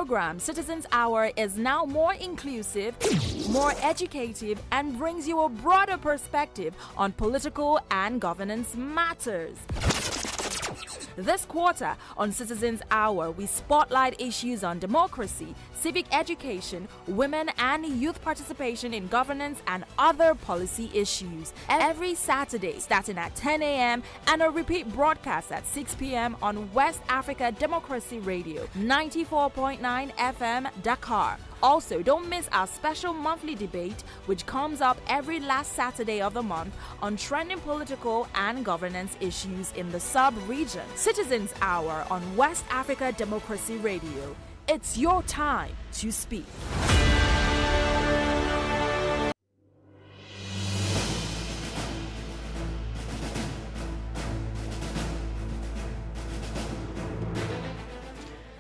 program, Citizens Hour, is now more inclusive, more educative, and brings you a broader perspective on political and governance matters. This quarter on Citizens Hour, we spotlight issues on democracy, civic education, women and youth participation in governance, and other policy issues. Every Saturday, starting at 10 a.m. and a repeat broadcast at 6 p.m. on West Africa Democracy Radio, 94.9 FM, Dakar. Also, don't miss our special monthly debate, which comes up every last Saturday of the month on trending political and governance issues in the sub-region. Citizens Hour on West Africa Democracy Radio. It's your time to speak.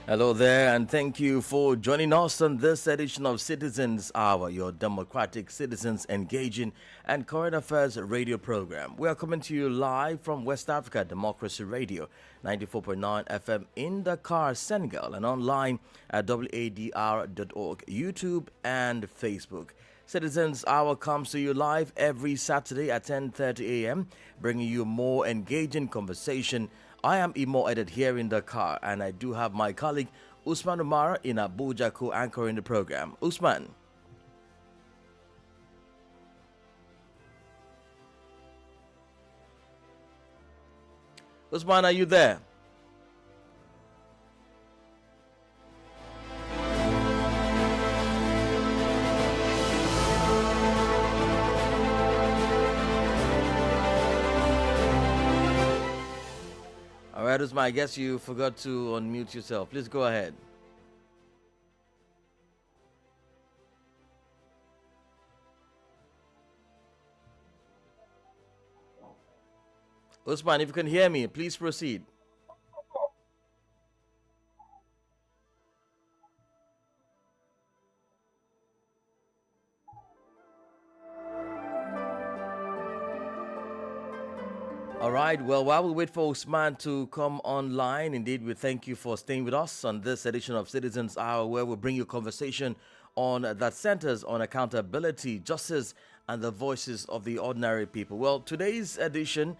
Hello there, and thank you for joining us on this edition of Citizens Hour, your democratic citizens engaging and current affairs radio program. We are coming to you live from West Africa Democracy Radio, 94.9 FM in Dakar, Senegal, and online at WADR.org, YouTube, and Facebook. Citizens Hour comes to you live every Saturday at 10:30 a.m., bringing you more engaging conversation. I am Imo Edit here in Dakar, and I do have my colleague Usman Umar in Abuja co-anchoring the program. Usman. Usman, are you there? All right, Usman, I guess you forgot to unmute yourself. Please go ahead. Usman, if you can hear me, please proceed. All right, well, while we wait for Usman to come online, indeed, we thank you for staying with us on this edition of Citizens Hour, where we bring you conversation on that centers on accountability, justice, and the voices of the ordinary people. Well, today's edition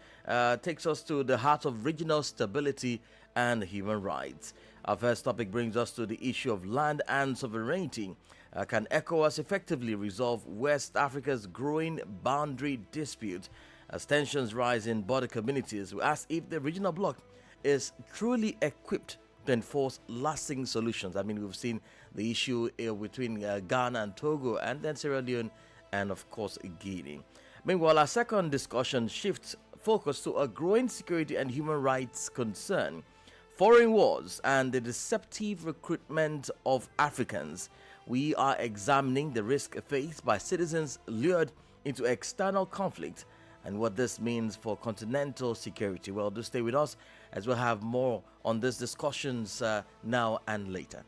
takes us to the heart of regional stability and human rights. Our first topic brings us to the issue of land and sovereignty. Can ECOWAS effectively resolve West Africa's growing boundary dispute? As tensions rise in border communities, we ask if the regional bloc is truly equipped to enforce lasting solutions. I mean, we've seen the issue between Ghana and Togo, and then Sierra Leone, and of course Guinea. Meanwhile, our second discussion shifts focus to a growing security and human rights concern: foreign wars and the deceptive recruitment of Africans. We are examining the risk faced by citizens lured into external conflict and what this means for continental security. Well, do stay with us as we'll have more on these discussions now and later.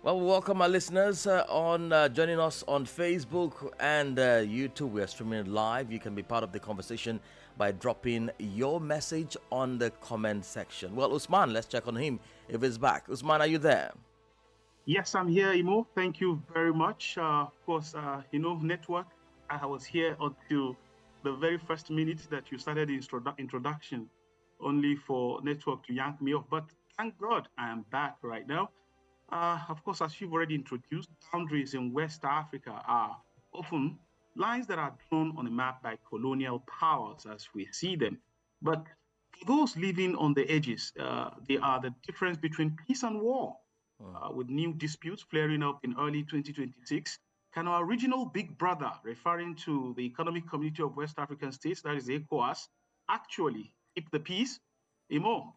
Well, we welcome our listeners joining us on Facebook and YouTube. We are streaming live. You can be part of the conversation by dropping your message on the comment section. Well, Usman, let's check on him if he's back. Usman, are you there? Yes, I'm here, Imo. Thank you very much. Of course, network. I was here until the very first minute that you started the introduction, only for network to yank me off. But thank God I am back right now. Of course, as you've already introduced, boundaries in West Africa are often lines that are drawn on a map by colonial powers as we see them. But for those living on the edges, they are the difference between peace and war. With new disputes flaring up in early 2026, can our regional big brother, referring to the Economic Community of West African States, that is ECOWAS, actually keep the peace? Imo?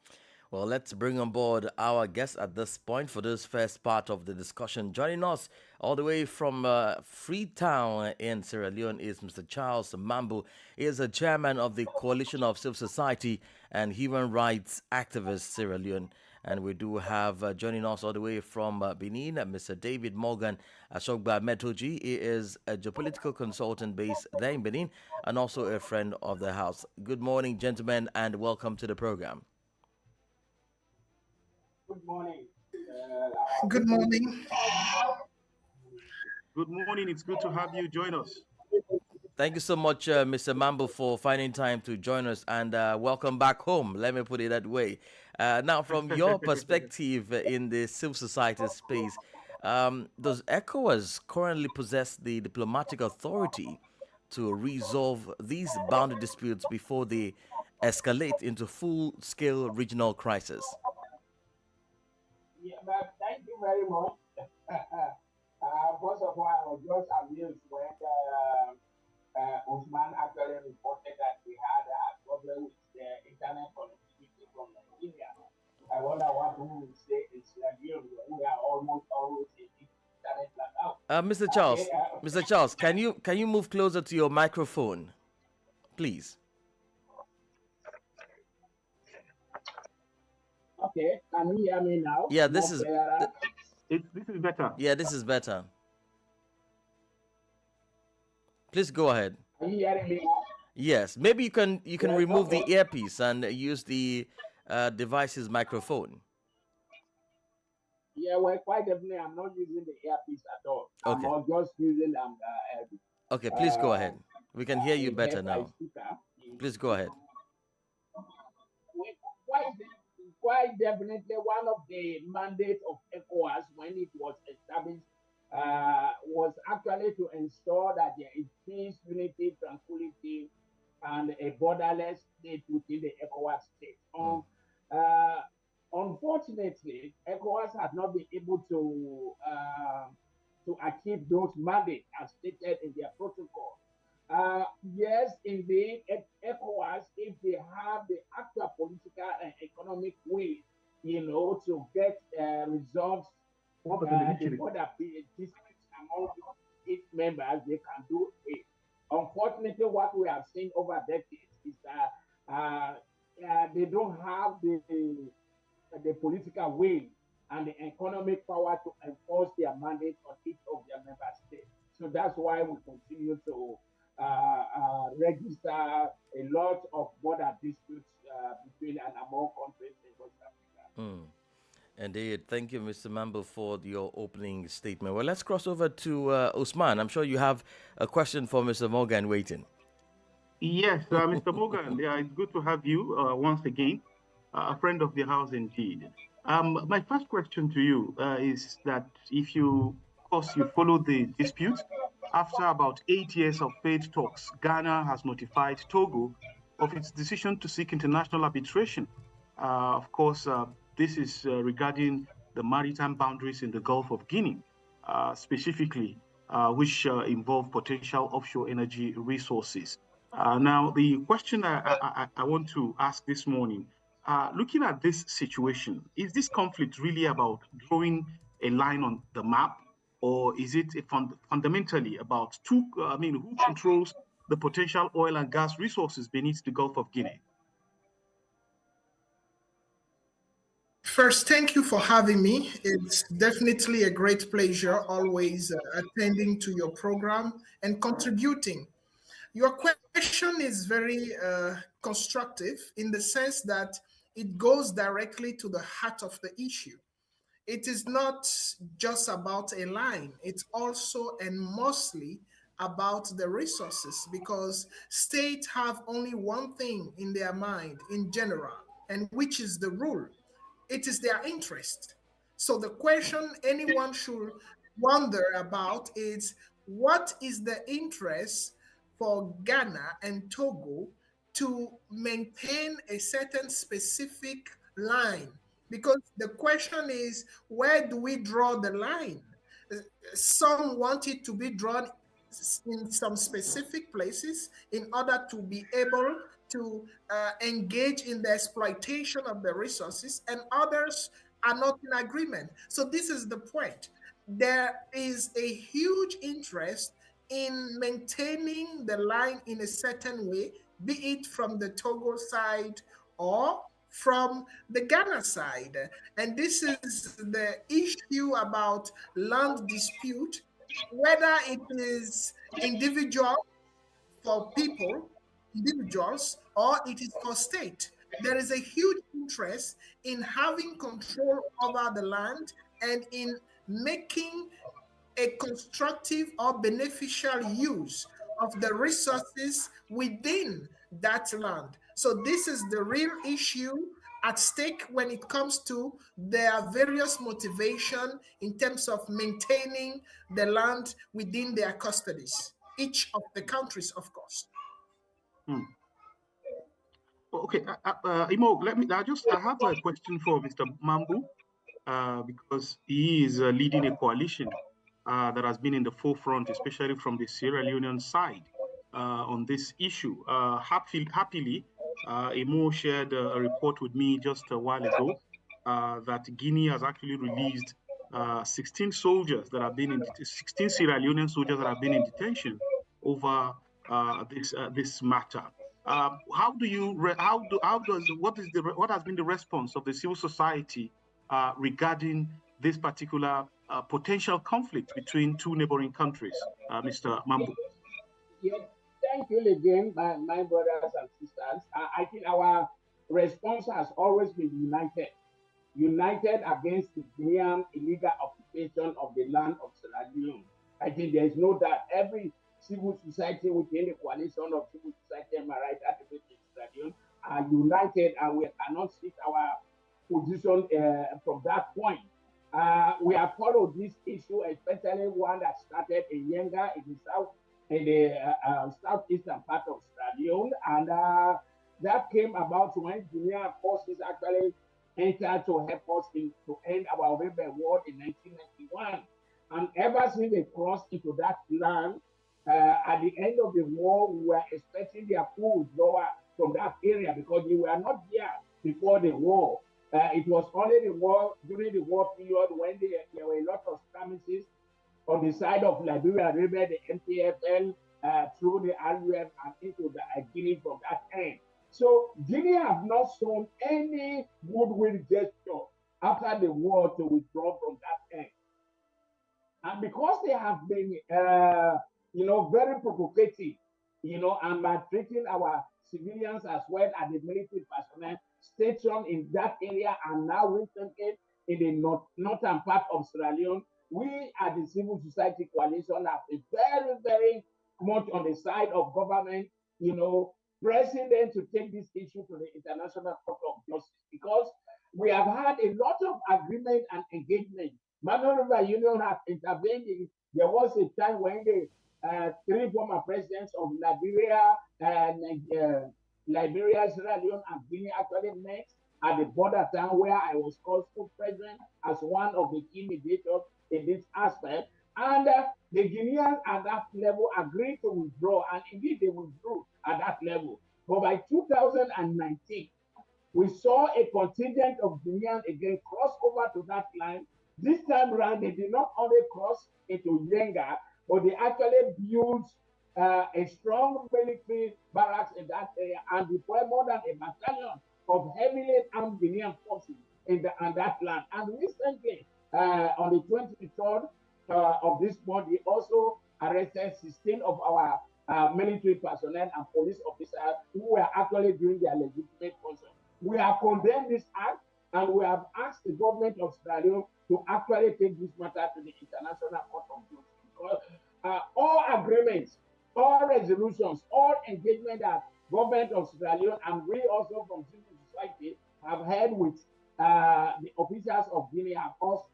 Well, let's bring on board our guest at this point for this first part of the discussion. Joining us all the way from Freetown in Sierra Leone is Mr. Charles Mambu. He is the chairman of the Coalition of Civil Society and Human Rights Activists Sierra Leone. And we do have joining us all the way from Benin, Mr. David Morgan Ashogba Metoji. He is a geopolitical consultant based there in Benin and also a friend of the house. Good morning, gentlemen, and welcome to the program. Good morning. Good morning. Good morning. It's good to have you join us. Thank you so much, Mr. Mambo, for finding time to join us, and welcome back home. Let me put it that way. Now, from your perspective in the civil society space, does ECOWAS currently possess the diplomatic authority to resolve these boundary disputes before they escalate into full-scale regional crisis? Yeah, but thank you very much. First of all, I was just amused when Usman actually reported that we had a problem with the internet connectivity from Nigeria. I wonder what we will say is Nigeria. We are almost always in internet blackout. Mr. Charles, can you move closer to your microphone, please? Okay, can you hear me now? Yeah, this is better. Yeah, this is better. Please go ahead. Are you hearing me now? Yes, maybe you can remove the earpiece and use the device's microphone. Yeah, well, quite definitely, I'm not using the earpiece at all. Okay. I'm just using Okay, please go ahead. We can hear you better now. Please go ahead. Quite definitely, one of the mandates of ECOWAS when it was established was actually to ensure that there is peace, unity, tranquility, and a borderless state within the ECOWAS state. Unfortunately, ECOWAS has not been able to achieve those mandates as stated in their protocol. Yes, indeed, ECOWAS, if they have the actual political and economic will, to get results, the border disputes among its members, they can do it. Unfortunately, what we have seen over decades is that they don't have the political will and the economic power to enforce their mandate on each of their member states. So that's why we continue to register a lot of border disputes between and among countries in West Africa. Indeed. Thank you, Mr. Mambo, for your opening statement. Well, let's cross over to Usman. I'm sure you have a question for Mr. Morgan waiting. Yes, Mr. Morgan, it's good to have you once again, a friend of the house indeed. My first question to you is that if you, of course, you follow the dispute, after about 8 years of failed talks, Ghana has notified Togo of its decision to seek international arbitration. Of course, this is regarding the maritime boundaries in the Gulf of Guinea, specifically, which involve potential offshore energy resources. Now, the question I want to ask this morning, looking at this situation, is this conflict really about drawing a line on the map, or is it fundamentally about who controls the potential oil and gas resources beneath the Gulf of Guinea? First, thank you for having me. It's definitely a great pleasure always attending to your program and contributing. Your question is very constructive in the sense that it goes directly to the heart of the issue. It is not just about a line, it's also and mostly about the resources, because states have only one thing in their mind in general, and which is the rule. It is their interest. So the question anyone should wonder about is, what is the interest for Ghana and Togo to maintain a certain specific line? Because the question is, where do we draw the line? Some want it to be drawn in some specific places in order to be able to engage in the exploitation of the resources, and others are not in agreement. So this is the point. There is a huge interest in maintaining the line in a certain way, be it from the Togo side or from the Ghana side. And this is the issue about land dispute, whether it is individual for people, individuals, or it is for state. There is a huge interest in having control over the land and in making a constructive or beneficial use of the resources within that land. So this is the real issue at stake when it comes to their various motivation in terms of maintaining the land within their custodies, each of the countries, of course. Okay, Imo, I have a question for Mr. Mambu, because he is leading a coalition that has been in the forefront, especially from the Sierra Leonean side, on this issue. Happily, Imo shared a report with me just a while ago that Guinea has actually released 16 soldiers that have been in 16 Sierra Leonean soldiers that have been in detention over this matter. What has been the response of the civil society regarding this particular potential conflict between two neighboring countries, Mr. Mambu? Yes, thank you again, my brothers and sisters. I think our response has always been united against the Guinean illegal occupation of the land of Sierra Leone. I think there is no doubt every civil society within the coalition of civil society and rights activists in Sierra Leone are united, and we cannot shift our position from that point. We have followed this issue, especially one that started in Yenga in the southeastern part of Sierra Leone, and that came about when Guinean forces actually entered to help us to end our rebel war in 1991. And ever since they crossed into that land, at the end of the war, we were expecting their food lower from that area because they were not there before the war. It was only the war during the war period when there were a lot of skirmishes on the side of Liberia River, the MPFL, through the RUF and into the Guinea from that end. So Guinea have not shown any goodwill gesture after the war to withdraw from that end. And because they have been, very provocative, and maltreating our civilians as well as the military personnel stationed in that area and now recently in the northern part of Sierra Leone, we at the civil society coalition have been very, very much on the side of government, pressing them to take this issue to the International Court of Justice because we have had a lot of agreement and engagement. Mano River Union have intervened. There was a time when the three former presidents of Liberia, Sierra Leone, and Guinea actually met at the border town where I was also present as one of the key mediators in this aspect. And the Guineans at that level agreed to withdraw, and indeed they withdrew at that level. But by 2019, we saw a contingent of Guineans again cross over to that line. This time around, they did not only cross into Yenga, but they actually built a strong military barracks in that area and deployed more than a battalion of heavily armed Guinean forces on that land. And recently, on the 23rd of this month, we also arrested 16 of our military personnel and police officers who were actually doing their legitimate function. We have condemned this act and we have asked the government of Sierra Leone to actually take this matter to the International Court of Justice. Because all agreements, all resolutions, all engagement that government of Sierra Leone and we also from civil society have had with the officials of Guinea have also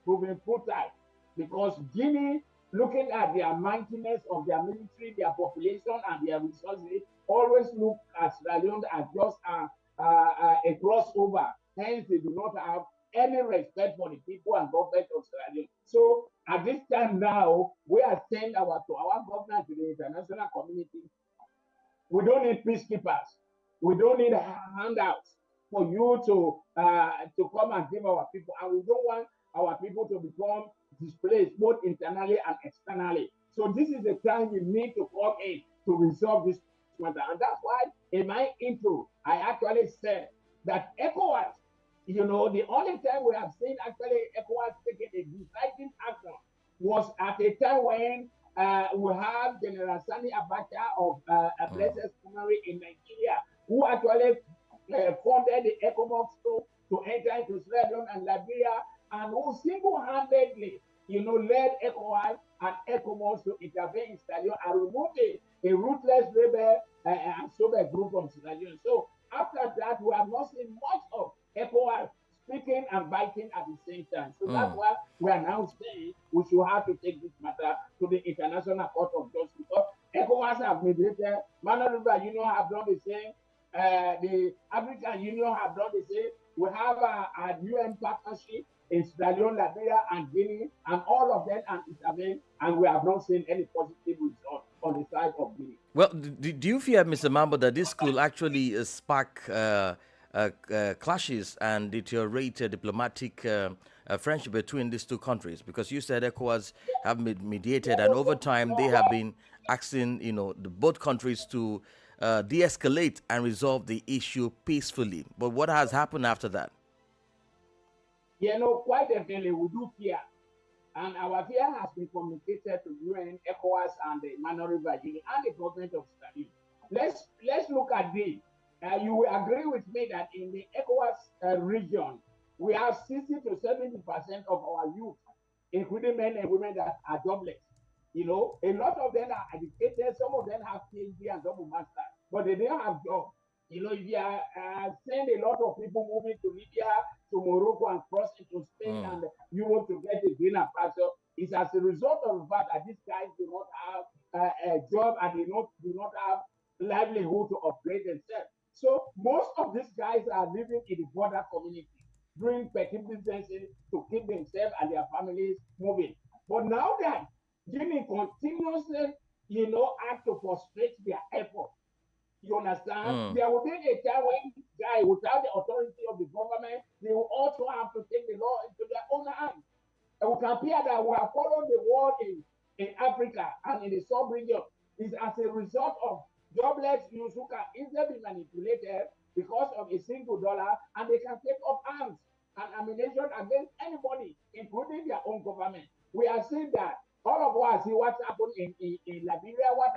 proven futile. Because Guinea, looking at their mightiness of their military, their population, and their resources, always look at Sierra Leone as just a crossover. Hence, they do not have any respect for the people and government of Sierra Leone. So, at this time now, we are saying to our government, to the international community, we don't need peacekeepers. We don't need handouts for you to come and give our people. And we don't want our people to become displaced both internally and externally. So this is the time we need to come in to resolve this matter. And that's why in my intro, I actually said that You know, the only time we have seen actually ECOWAS taking a decisive action was at a time when we have General Sani Abacha of Blessed Memory in Nigeria, who actually funded the ECOWAS to enter into Sierra Leone and Liberia, and who single-handedly, you know, led ECOWAS and ECOWAS to intervene in Sierra Leone and remove a ruthless rebel and sober group from Sierra Leone. So after that, we have not seen much of ECOWAS speaking and biting at the same time. So that's why we are now saying we should have to take this matter to the International Court of Justice, because ECOWAS have mediated, Mano River Union have done the same, the African Union have done the same. We have a UN partnership in Sierra Leone, Liberia, and Guinea, and all of them are intervened, and we have not seen any positive result on the side of Guinea. Well, do you fear, Mr. Mambo, that this could actually spark clashes and deteriorate diplomatic friendship between these two countries? Because you said ECOWAS have mediated, and over time they have been asking, you know, both countries to de-escalate and resolve the issue peacefully. But what has happened after that? You know, quite definitely we do fear. And our fear has been communicated to UN, ECOWAS, and the Mano River Union, and the government of Sierra Leone. Let's look at this. You will agree with me that in the ECOWAS region, we have 60 to 70% of our youth, including men and women, that are jobless. You know, a lot of them are educated, some of them have PhD and double master, but they don't have jobs. You know, if you are seeing a lot of people moving to Libya, to Morocco, and crossing to Spain and Europe to get a greener pasture, it's as a result of the fact that these guys do not have a job and they do not have livelihood to upgrade themselves. So most of these guys are living in the border community, doing petty businesses to keep themselves and their families moving. But now that Guinea continuously, you know, have to frustrate their effort, you understand? There will be a time when this guy, without the authority of the government, they will also have to take the law into their own hands. And we can appear that we have followed the war in Africa and in the sub-region is as a result of jobless youths who can easily be manipulated because of a single dollar, and they can take up arms and ammunition against anybody, including their own government. We are seeing that. All of us see what's happened in Liberia, what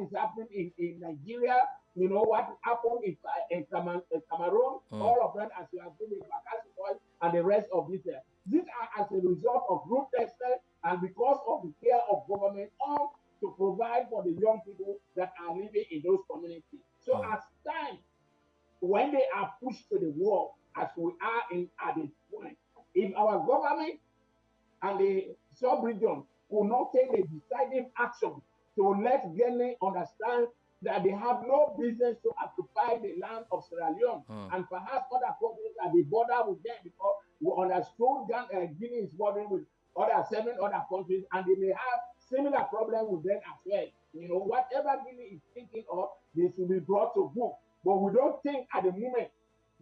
is happening in Nigeria, you know, what happened in Cameroon, all of them, as you have seen in Bakassi and the rest of this. These are as a result of ruthlessness and because of the care of government on to provide for the young people that are living in those communities. So as time, when they are pushed to the wall, as we are at this point, if our government and the sub-region will not take the decisive action to let Guinea understand that they have no business to occupy the land of Sierra Leone, and perhaps other countries at the border with them, because we understood Guinea is bordering with seven other countries, and they may have similar problems with them as well. You know, whatever Guinea is thinking of, they should be brought to book. But we don't think at the moment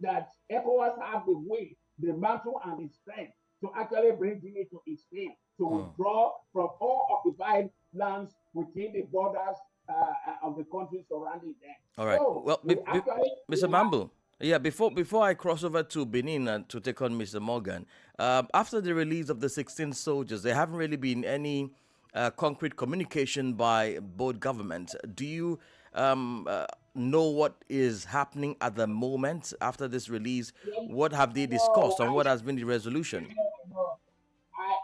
that ECOWAS have the weight, the mantle, and the strength to actually bring Guinea to its feet, to withdraw from all occupied lands within the borders of the countries surrounding them. All right. So well, Mr. Mambo, yeah, before I cross over to Benin to take on Mr. Morgan, after the release of the 16 soldiers, there haven't really been any concrete communication by both governments. Do you know what is happening at the moment after this release? What have they discussed and what has been the resolution?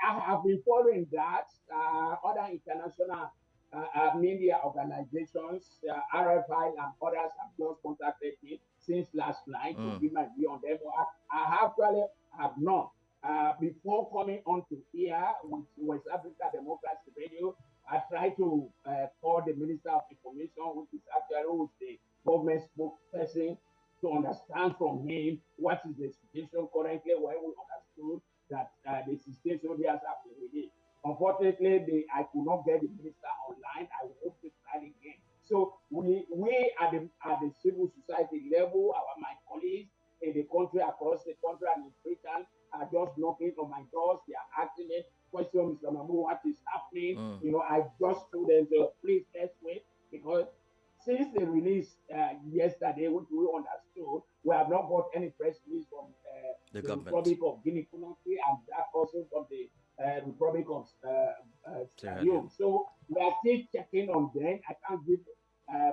I have been following that. Other international media organizations, RFI and others have just contacted me since last night to give my view on them. I actually have not. Before coming on to here with West Africa Democracy Radio, I tried to call the Minister of Information, which is actually the government spokesperson, to understand from him what is the situation currently, when we understood that the situation has happened with it. Unfortunately, I could not get the minister online. I will hope to try again. So we at the civil society level, my colleagues in the country, across the country and in Britain, are just knocking on my doors. They are asking me questions, Mr. Mamu, what is happening? You know, I just told them to please let's wait, because since the release release yesterday, which we understood. We have not got any press release from The the government. Republic of Guinea-Conakry, and that also from the Republic of Sierra Leone. So we are still checking on them. I can't give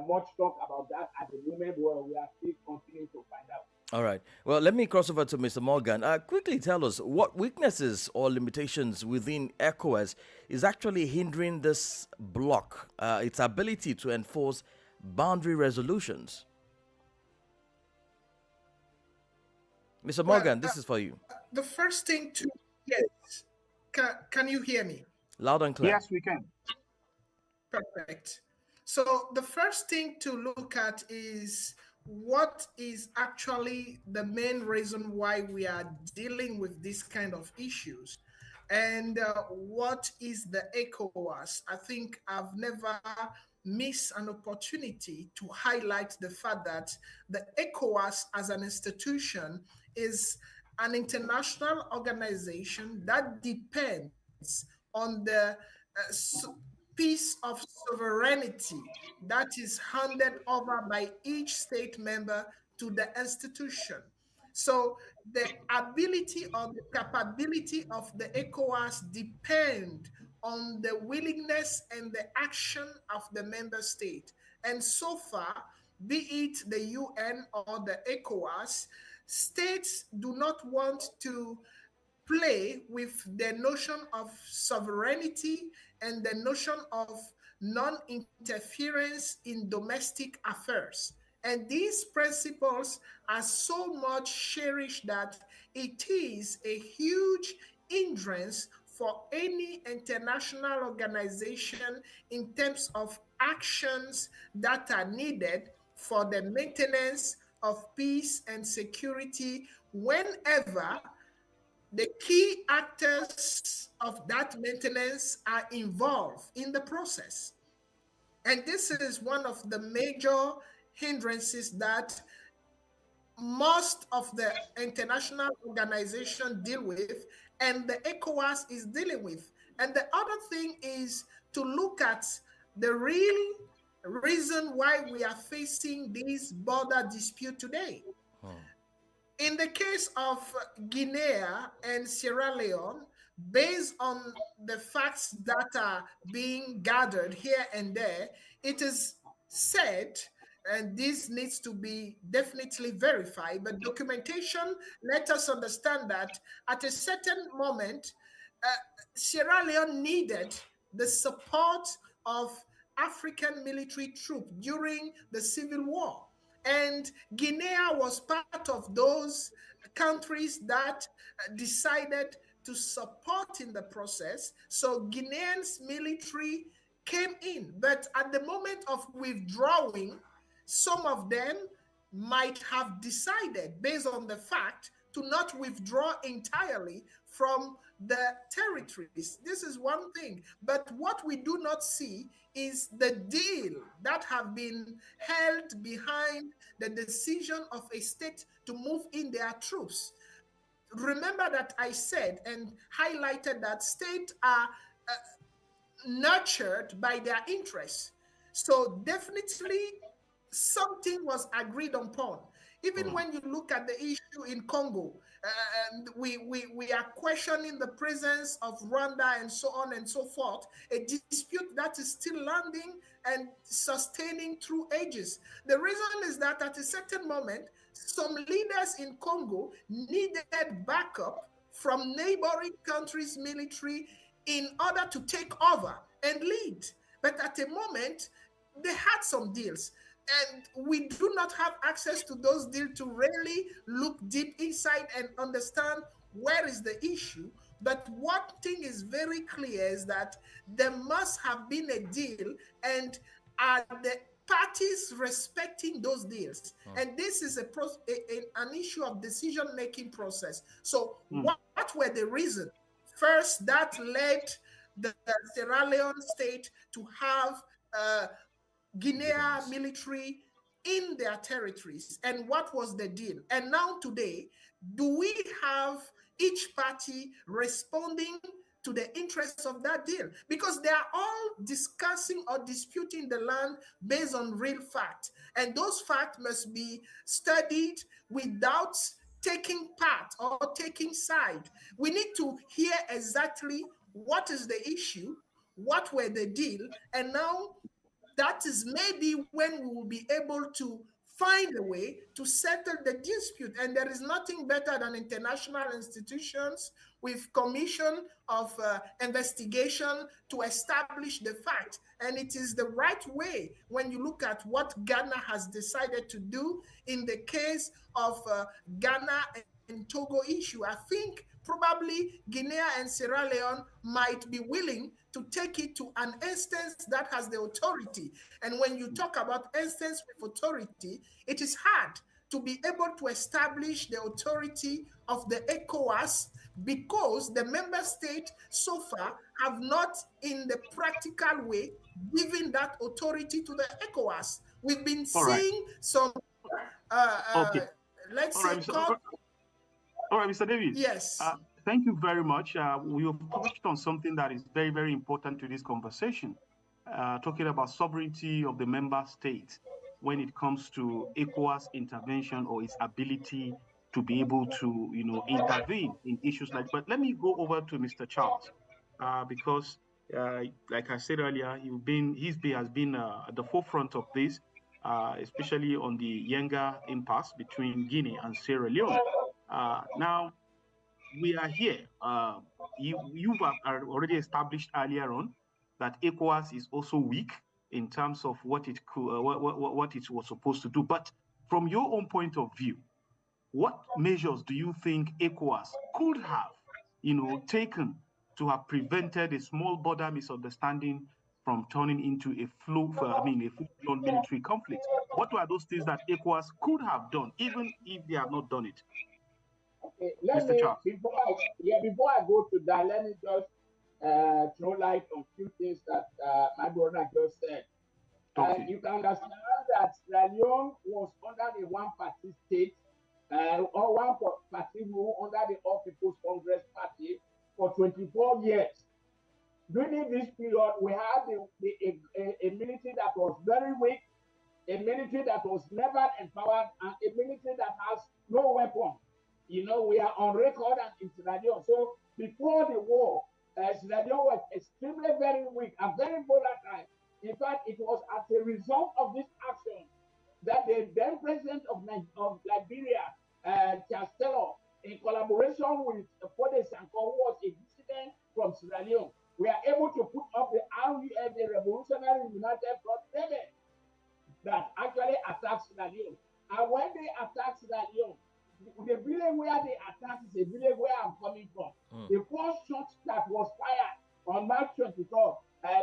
much talk about that at the moment. Where we are still continuing to find out. All right. Well, let me cross over to Mr. Morgan. Quickly tell us what weaknesses or limitations within ECOWAS is actually hindering this bloc, its ability to enforce boundary resolutions. Mr. Morgan, this is for you. The first thing to, yes, can you hear me? Loud and clear. Yes, we can. Perfect. So the first thing to look at is what is actually the main reason why we are dealing with this kind of issues, and what is the ECOWAS. I think I've never missed an opportunity to highlight the fact that the ECOWAS as an institution is an international organization that depends on the piece of sovereignty that is handed over by each state member to the institution. So the ability or the capability of the ECOWAS depend on the willingness and the action of the member state. And so far, be it the UN or the ECOWAS, states do not want to play with the notion of sovereignty and the notion of non-interference in domestic affairs. And these principles are so much cherished that it is a huge hindrance for any international organization in terms of actions that are needed for the maintenance of peace and security whenever the key actors of that maintenance are involved in the process. And this is one of the major hindrances that most of the international organizations deal with, and the ECOWAS is dealing with. And the other thing is to look at the real reason why we are facing this border dispute today. In the case of Guinea and Sierra Leone, based on the facts that are being gathered here and there, it is said, and this needs to be definitely verified, but documentation let us understand that at a certain moment, Sierra Leone needed the support of African military troops during the Civil War. And Guinea was part of those countries that decided to support in the process. So Guineans military came in, but at the moment of withdrawing, some of them might have decided, based on the fact, to not withdraw entirely from the territories. This is one thing. But what we do not see is the deal that have been held behind the decision of a state to move in their troops. Remember that I said and highlighted that states are nurtured by their interests. So definitely something was agreed upon. Even when you look at the issue in Congo, we are questioning the presence of Rwanda and so on and so forth, a dispute that is still landing and sustaining through ages. The reason is that at a certain moment, some leaders in Congo needed backup from neighboring countries' military in order to take over and lead. But at a moment, they had some deals. And we do not have access to those deals to really look deep inside and understand where is the issue. But one thing is very clear is that there must have been a deal, and are the parties respecting those deals? And this is an issue of decision-making process. So what were the reasons? First, that led the Sierra Leone state to have Guinea military in their territories. And what was the deal? And now today, do we have each party responding to the interests of that deal, because they are all discussing or disputing the land based on real facts. And those facts must be studied without taking part or taking side. We need to hear exactly what is the issue, what were the deal, and now that is maybe when we will be able to find a way to settle the dispute. And there is nothing better than international institutions with commission of investigation to establish the fact. And it is the right way when you look at what Ghana has decided to do in the case of Ghana and Togo issue. I think probably Guinea and Sierra Leone might be willing to take it to an instance that has the authority. And when you talk about instance with authority, it is hard to be able to establish the authority of the ECOWAS, because the member states so far have not, in the practical way, given that authority to the ECOWAS. We've been seeing some, let's say, all right, Mr. David. Yes. Thank you very much. We have touched on something that is very, very important to this conversation, talking about sovereignty of the member states when it comes to ECOWAS intervention or its ability to be able to, intervene in issues like. But let me go over to Mr. Charles, because, like I said earlier, he has been at the forefront of this, especially on the Yenga impasse between Guinea and Sierra Leone. Now, we are here. You've already established earlier on that ECOWAS is also weak in terms of what it could, what it was supposed to do. But from your own point of view, what measures do you think ECOWAS could have, taken to have prevented a small border misunderstanding from turning into a full-blown military conflict? What were those things that ECOWAS could have done, even if they have not done it? Okay, before I go to that, let me just throw light on a few things that my brother just said. Okay. You can understand that Sierra Leone was under the one-party state or one-party rule under the All People's Congress Party for 24 years. During this period, we had a military that was very weak, a military that was never empowered, and a military that has no weapon. We are on record and in Sierra Leone. So before the war, Sierra Leone was extremely very weak and very volatile. In fact, it was as a result of this action that the then president of Liberia, Chastelo, in collaboration with Fode Sanko, who was a dissident from Sierra Leone, we are able to put up the RUF, the Revolutionary United Front Rebel, that actually attacked Sierra Leone. And when they attacked Sierra Leone, the village where they attacked is a village where I'm coming from. The first shot that was fired on March 23rd,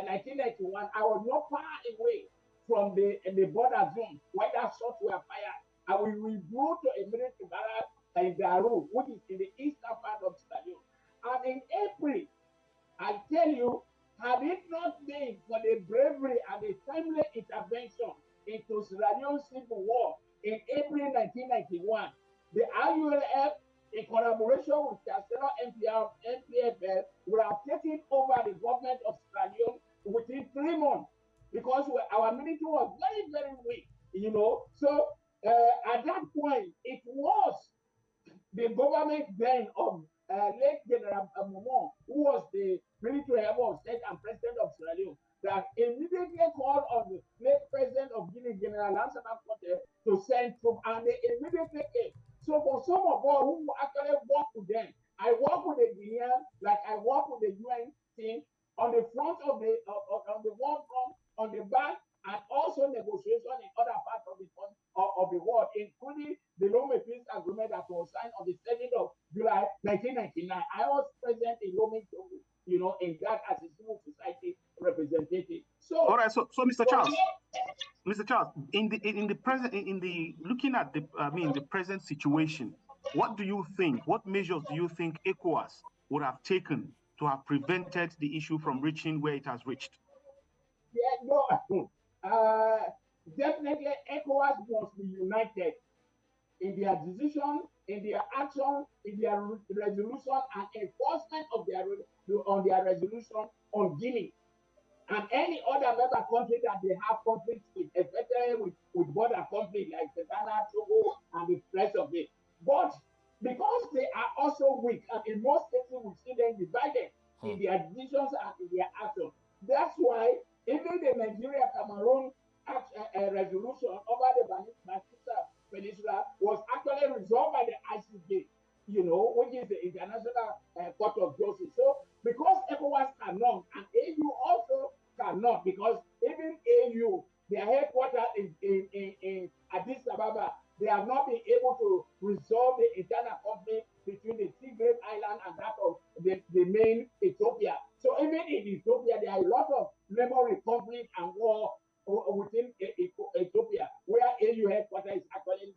1991, I was not far away from the border zone where that shots were fired. And we withdrew to a military barrack in Daru, which is in the eastern part of Sierra Leone. And in April, I tell you, had it not been for the bravery and the timely intervention into Sierra Leone Civil War in April 1991, the RULF, in collaboration with Chastelo NPFL, would have taken over the government of Sierra Leone within 3 months, because our military was very, very weak, So at that point, it was the government then of late General Momon, who was the military head of state and president of Sierra Leone, that immediately called on the late president of Guinea, General Lansana Conte, to send troops, and they immediately came. So for some of us who actually work with them, I work with the Guinean, like I work with the UN team on the front of the war front, on the back, and also negotiation in other parts of the world, including the Lome Peace Agreement that was signed on the 2nd of July 1999. I was present in Lome, in that as a civil society representative. So, all right. So Mr. Charles. Mr. Charles, looking at the present situation, what measures do you think ECOWAS would have taken to have prevented the issue from reaching where it has reached? Definitely ECOWAS must be united in their decision in their action, in their resolution and enforcement of on their resolution on Guinea and any other member country that they have conflicts with, especially with border conflict like Ghana, Togo, and the rest of it. But because they are also weak, and in most cases we see them divided in their decisions and in their action. That's why even the Nigeria-Cameroon resolution over the Batista Peninsula was actually resolved by the ICJ, which is the International Court of Justice. So because ECOWAS cannot, and AU also cannot, because even AU, their headquarters in Addis Ababa, they have not been able to resolve the internal conflict between the Tigray Island and that of the main Ethiopia. So even in Ethiopia, there are a lot of memory conflict and war within Ethiopia, where AU headquarters is actually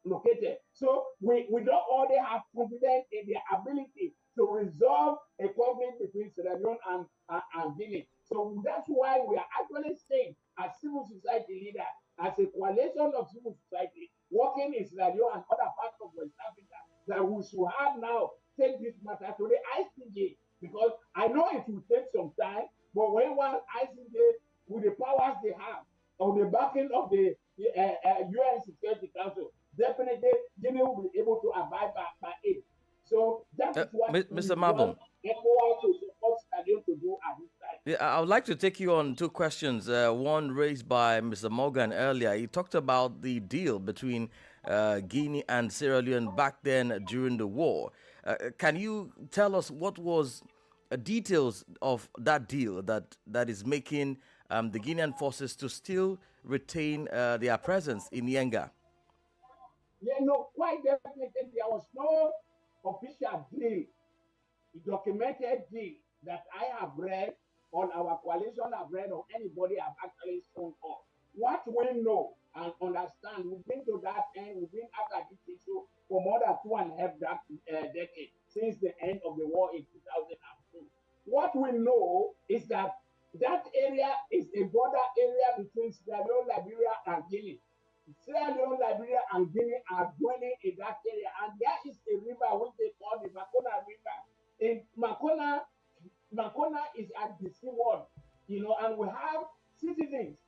located. So we don't only have confidence in their ability to resolve a conflict between Sierra Leone and Guinea. So that's why we are actually saying, as civil society leader, as a coalition of civil society working in Sierra Leone and other parts of West Africa, that we should have now take this matter to the ICJ, because I know it will take some time, but when one ICJ, with the powers they have, on the backing of the UN Security Council, definitely Guinea will be able to abide by it. So that is what Mr. Mabon to do at this time. Yeah, I would like to take you on two questions. One raised by Mr. Morgan earlier. He talked about the deal between Guinea and Sierra Leone back then during the war. Can you tell us what was details of that deal that is making the Guinean forces to still retain their presence in Yenga? Yeah, no, quite definitely. There was no official deal, documented deal that I have read, on our coalition have read, or anybody have actually shown up. What we know and understand, we've been to that end, we've been after this issue for more than 2.5 decades, since the end of the war in 2002. What we know is that that area is a border area between Sierra Leone, Liberia, and Guinea. Sierra Leone, Liberia, and Guinea are dwelling in that area, and there is a river which they call the Makona River. In Makona is at the seaward, and we have citizens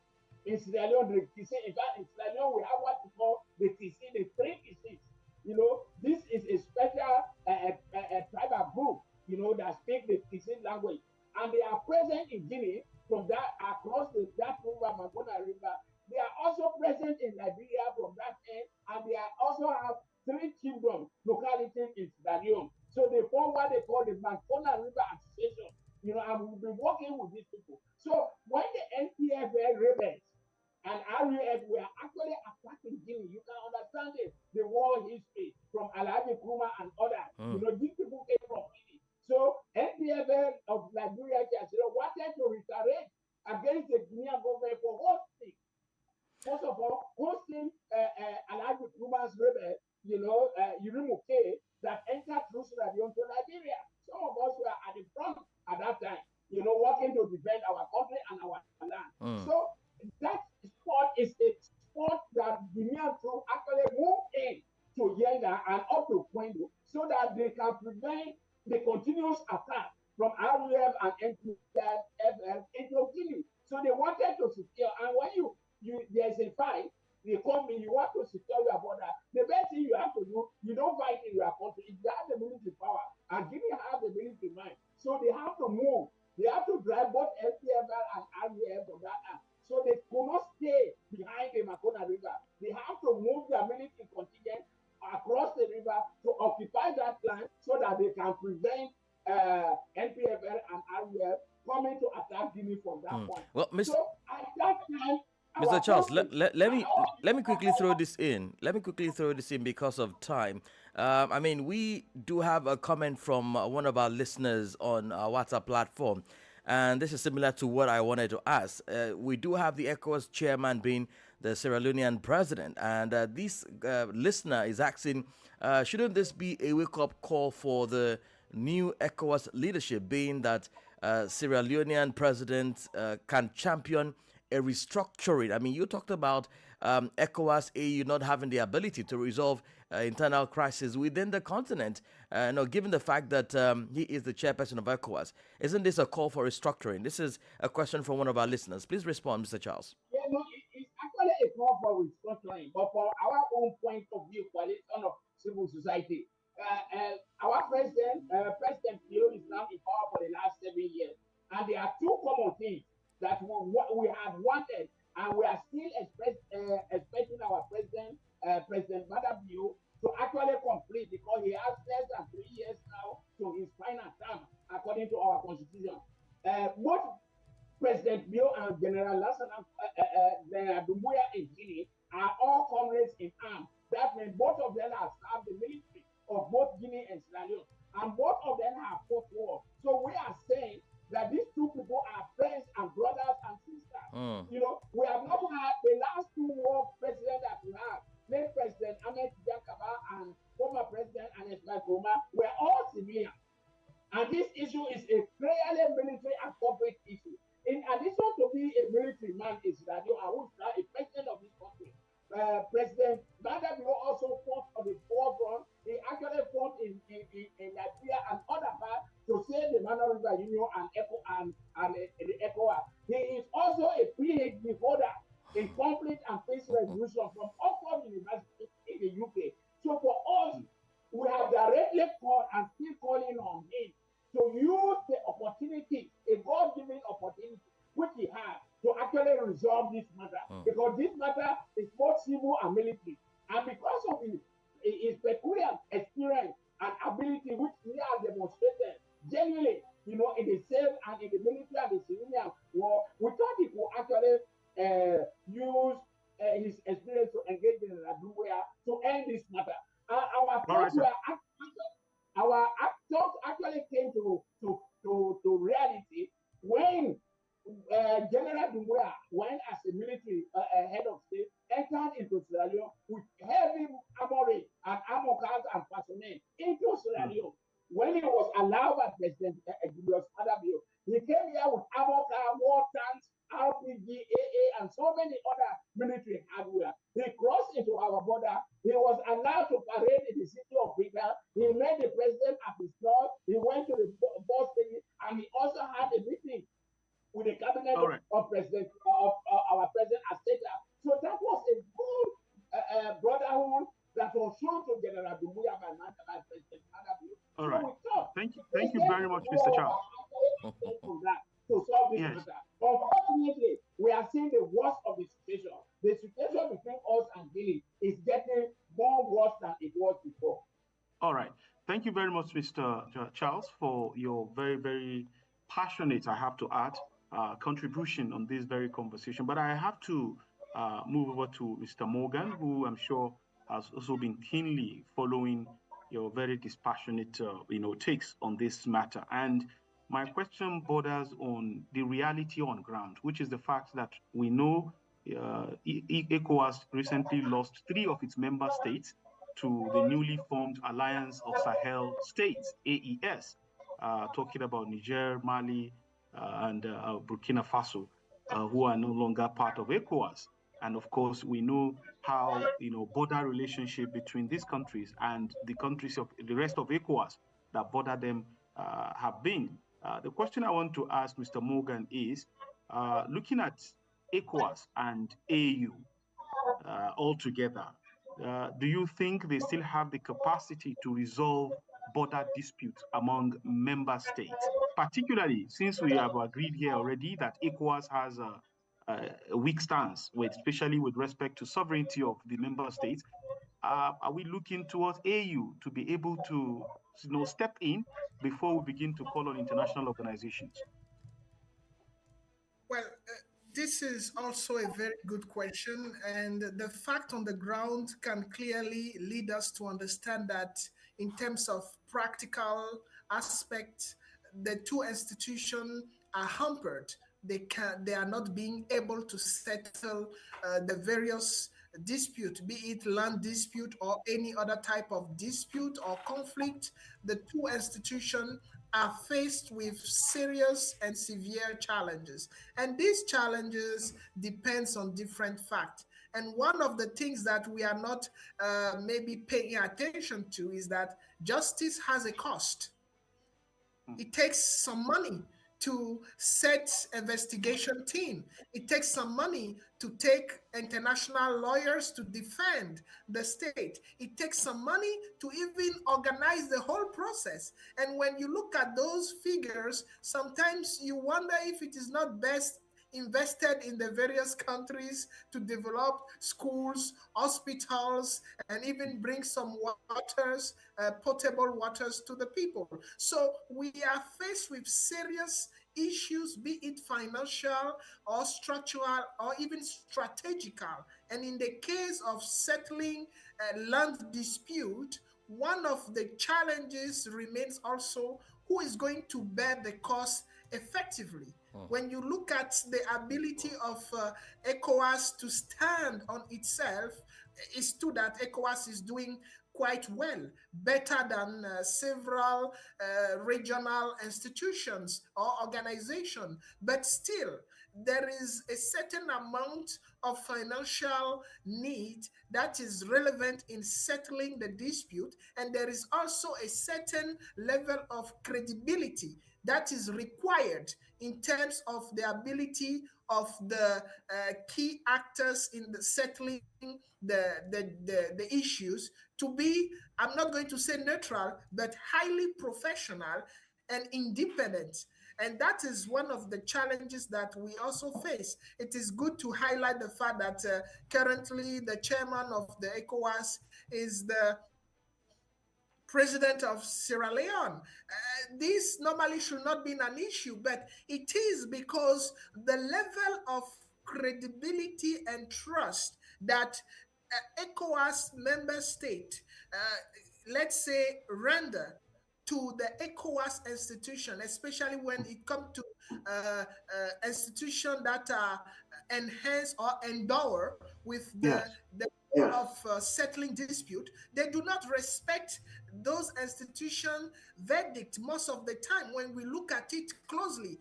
in Sierra Leone, in fact, in Sierra Leone, we have what we call the TC, the 3 TCs. This is a special tribal group, that speak the TC language, and they are present in Guinea from that across that river, Makona River. They are also present in Liberia from that end, and they also have 3 children localities in Sierra Leone. So they form what they call the Makona River Association, and we'll be working with these people. So when the NPFL rebels and RUF were actually attacking Guinea, you can understand the war history from Alhaji Kuma and others. These people came from Guinea. So NPFL of Liberia wanted to retaliate against the Guinean government for hosting. First of all, hosting Alhaji Kuma's rebel, Yurimuke, that entered through Sierra Leone to Liberia. Some of us were at the front at that time, working to defend our country and our land. So that sport is a sport that Guinean troops actually move in to Yenga and up to Kwendo, so that they can prevent the continuous attack from RUF and NPFL into Guinea. So they wanted to secure, and when there's a fight, they come in, you want to secure your border, the best thing you have to do, you don't fight in your country. If you have the military power, and Guinea have the military mind, so they have to move. They have to drive both NPFL and RUF from that end. So they could not stay behind the Makona River. They have to move their military contingent across the river to occupy that land so that they can prevent NPFL and RUF coming to attack Guinea from that point. Well, So at that time, Mr. Charles, let me quickly throw this in. Let me quickly throw this in because of time. We do have a comment from one of our listeners on our WhatsApp platform, and this is similar to what I wanted to ask. We do have the ECOWAS chairman being the Sierra Leonean president, and this listener is asking, shouldn't this be a wake-up call for the new ECOWAS leadership, being that Sierra Leonean president can champion a restructuring? You talked about ECOWAS, AU not having the ability to resolve internal crisis within the continent. No, given the fact that he is the chairperson of ECOWAS, isn't this a call for restructuring? This is a question from one of our listeners. Please respond, Mr. Charles. Yeah, no, it's actually a call for restructuring, but from our own point of view, coalition of civil society, our President Bio is now in power for the last 7 years, and there are two common things that we have wanted, and we are still expecting our President Bio, to actually complete, because he has less than 3 years now to his final term, according to our constitution. Both President Bio and General Lassana Doumbouya in Guinea are all comrades in arms. That means both of them have served the military of both Guinea and Sierra Leone, and both of them have fought war. So we are saying that these two people are friends and brothers and sisters. You know, we have not had the last two war presidents that we have, late President Ahmed Jankaba and former President Anes Nkrumah, were all civilians. And this issue is a clearly military and corporate issue. In addition to being a military man, is that you are a president of this country. President Badabio also fought on the forefront. He actually fought in Nigeria and other parts to save the Mano River Union and the ECOWAS. He is also a PhD holder in conflict and peace resolution from Oxford University in the UK. So for us, we have directly called and still calling on him to use the opportunity, a God-given opportunity, which he has, to actually resolve this matter. Because this matter is both civil and military. And because of his peculiar experience and ability, which he has demonstrated genuinely, you know, in the same and in the military and the civilian war, we thought he could actually use his experience to engage in Doumbouya to end this matter. Our thoughts actually came to reality when General Doumbouya, when as a military head of state, entered into Sierra Leone with heavy armory and armor cars and personnel into Sierra Leone. When he was allowed by President Julius Adabio, he came here with armor car, war tanks, RPG, AA, and so many other military hardware. He crossed into our border. He was allowed to parade in the city of Dakar. He met the president at his door. He went to the boss lady, and he also had a meeting with the cabinet of President of our president Asteta. So that was a good brotherhood that was shown to General Doumbouya by President Adabio. All right. Thank you very much, Mr. Charles. To solve this matter. Unfortunately, we are seeing the worst of the situation. The situation between us and Guinea is getting more worse than it was before. All right. Thank you very much, Mr. Charles, for your very, very passionate, I have to add, contribution on this very conversation. But I have to move over to Mr. Morgan, who I'm sure has also been keenly following your very dispassionate, takes on this matter. And my question borders on the reality on ground, which is the fact that we know ECOWAS recently lost 3 of its member states to the newly formed Alliance of Sahel States, AES, talking about Niger, Mali, and Burkina Faso, who are no longer part of ECOWAS. And of course, we know how border relationship between these countries and the countries of the rest of ECOWAS that border them have been. The question I want to ask Mr. Morgan is, looking at ECOWAS and AU altogether, do you think they still have the capacity to resolve border disputes among member states, particularly since we have agreed here already that ECOWAS has a weak stance, especially with respect to sovereignty of the member states? Are we looking towards AU to be able to step in before we begin to call on international organizations? Well, this is also a very good question. And the fact on the ground can clearly lead us to understand that in terms of practical aspects, the two institutions are hampered. They are not being able to settle the various dispute, be it land dispute or any other type of dispute or conflict. The two institutions are faced with serious and severe challenges. And these challenges depends on different facts. And one of the things that we are not maybe paying attention to is that justice has a cost. It takes some money to set investigation team. It takes some money to take international lawyers to defend the state. It takes some money to even organize the whole process. And when you look at those figures, sometimes you wonder if it is not best invested in the various countries to develop schools, hospitals, and even bring some waters, potable waters to the people. So we are faced with serious issues, be it financial or structural or even strategical. And in the case of settling a land dispute, one of the challenges remains also who is going to bear the cost effectively. When you look at the ability of ECOWAS to stand on itself, it's true that ECOWAS is doing quite well, better than several regional institutions or organizations. But still, there is a certain amount of financial need that is relevant in settling the dispute, and there is also a certain level of credibility that is required in terms of the ability of the key actors in the settling the issues to be, I'm not going to say neutral, but highly professional and independent. And that is one of the challenges that we also face. It is good to highlight the fact that currently the chairman of the ECOWAS is the president of Sierra Leone. This normally should not be an issue, but it is because the level of credibility and trust that ECOWAS member state, let's say, render to the ECOWAS institution, especially when it comes to institutions that are enhanced or endower with the of settling dispute, they do not respect those institution verdict most of the time when we look at it closely,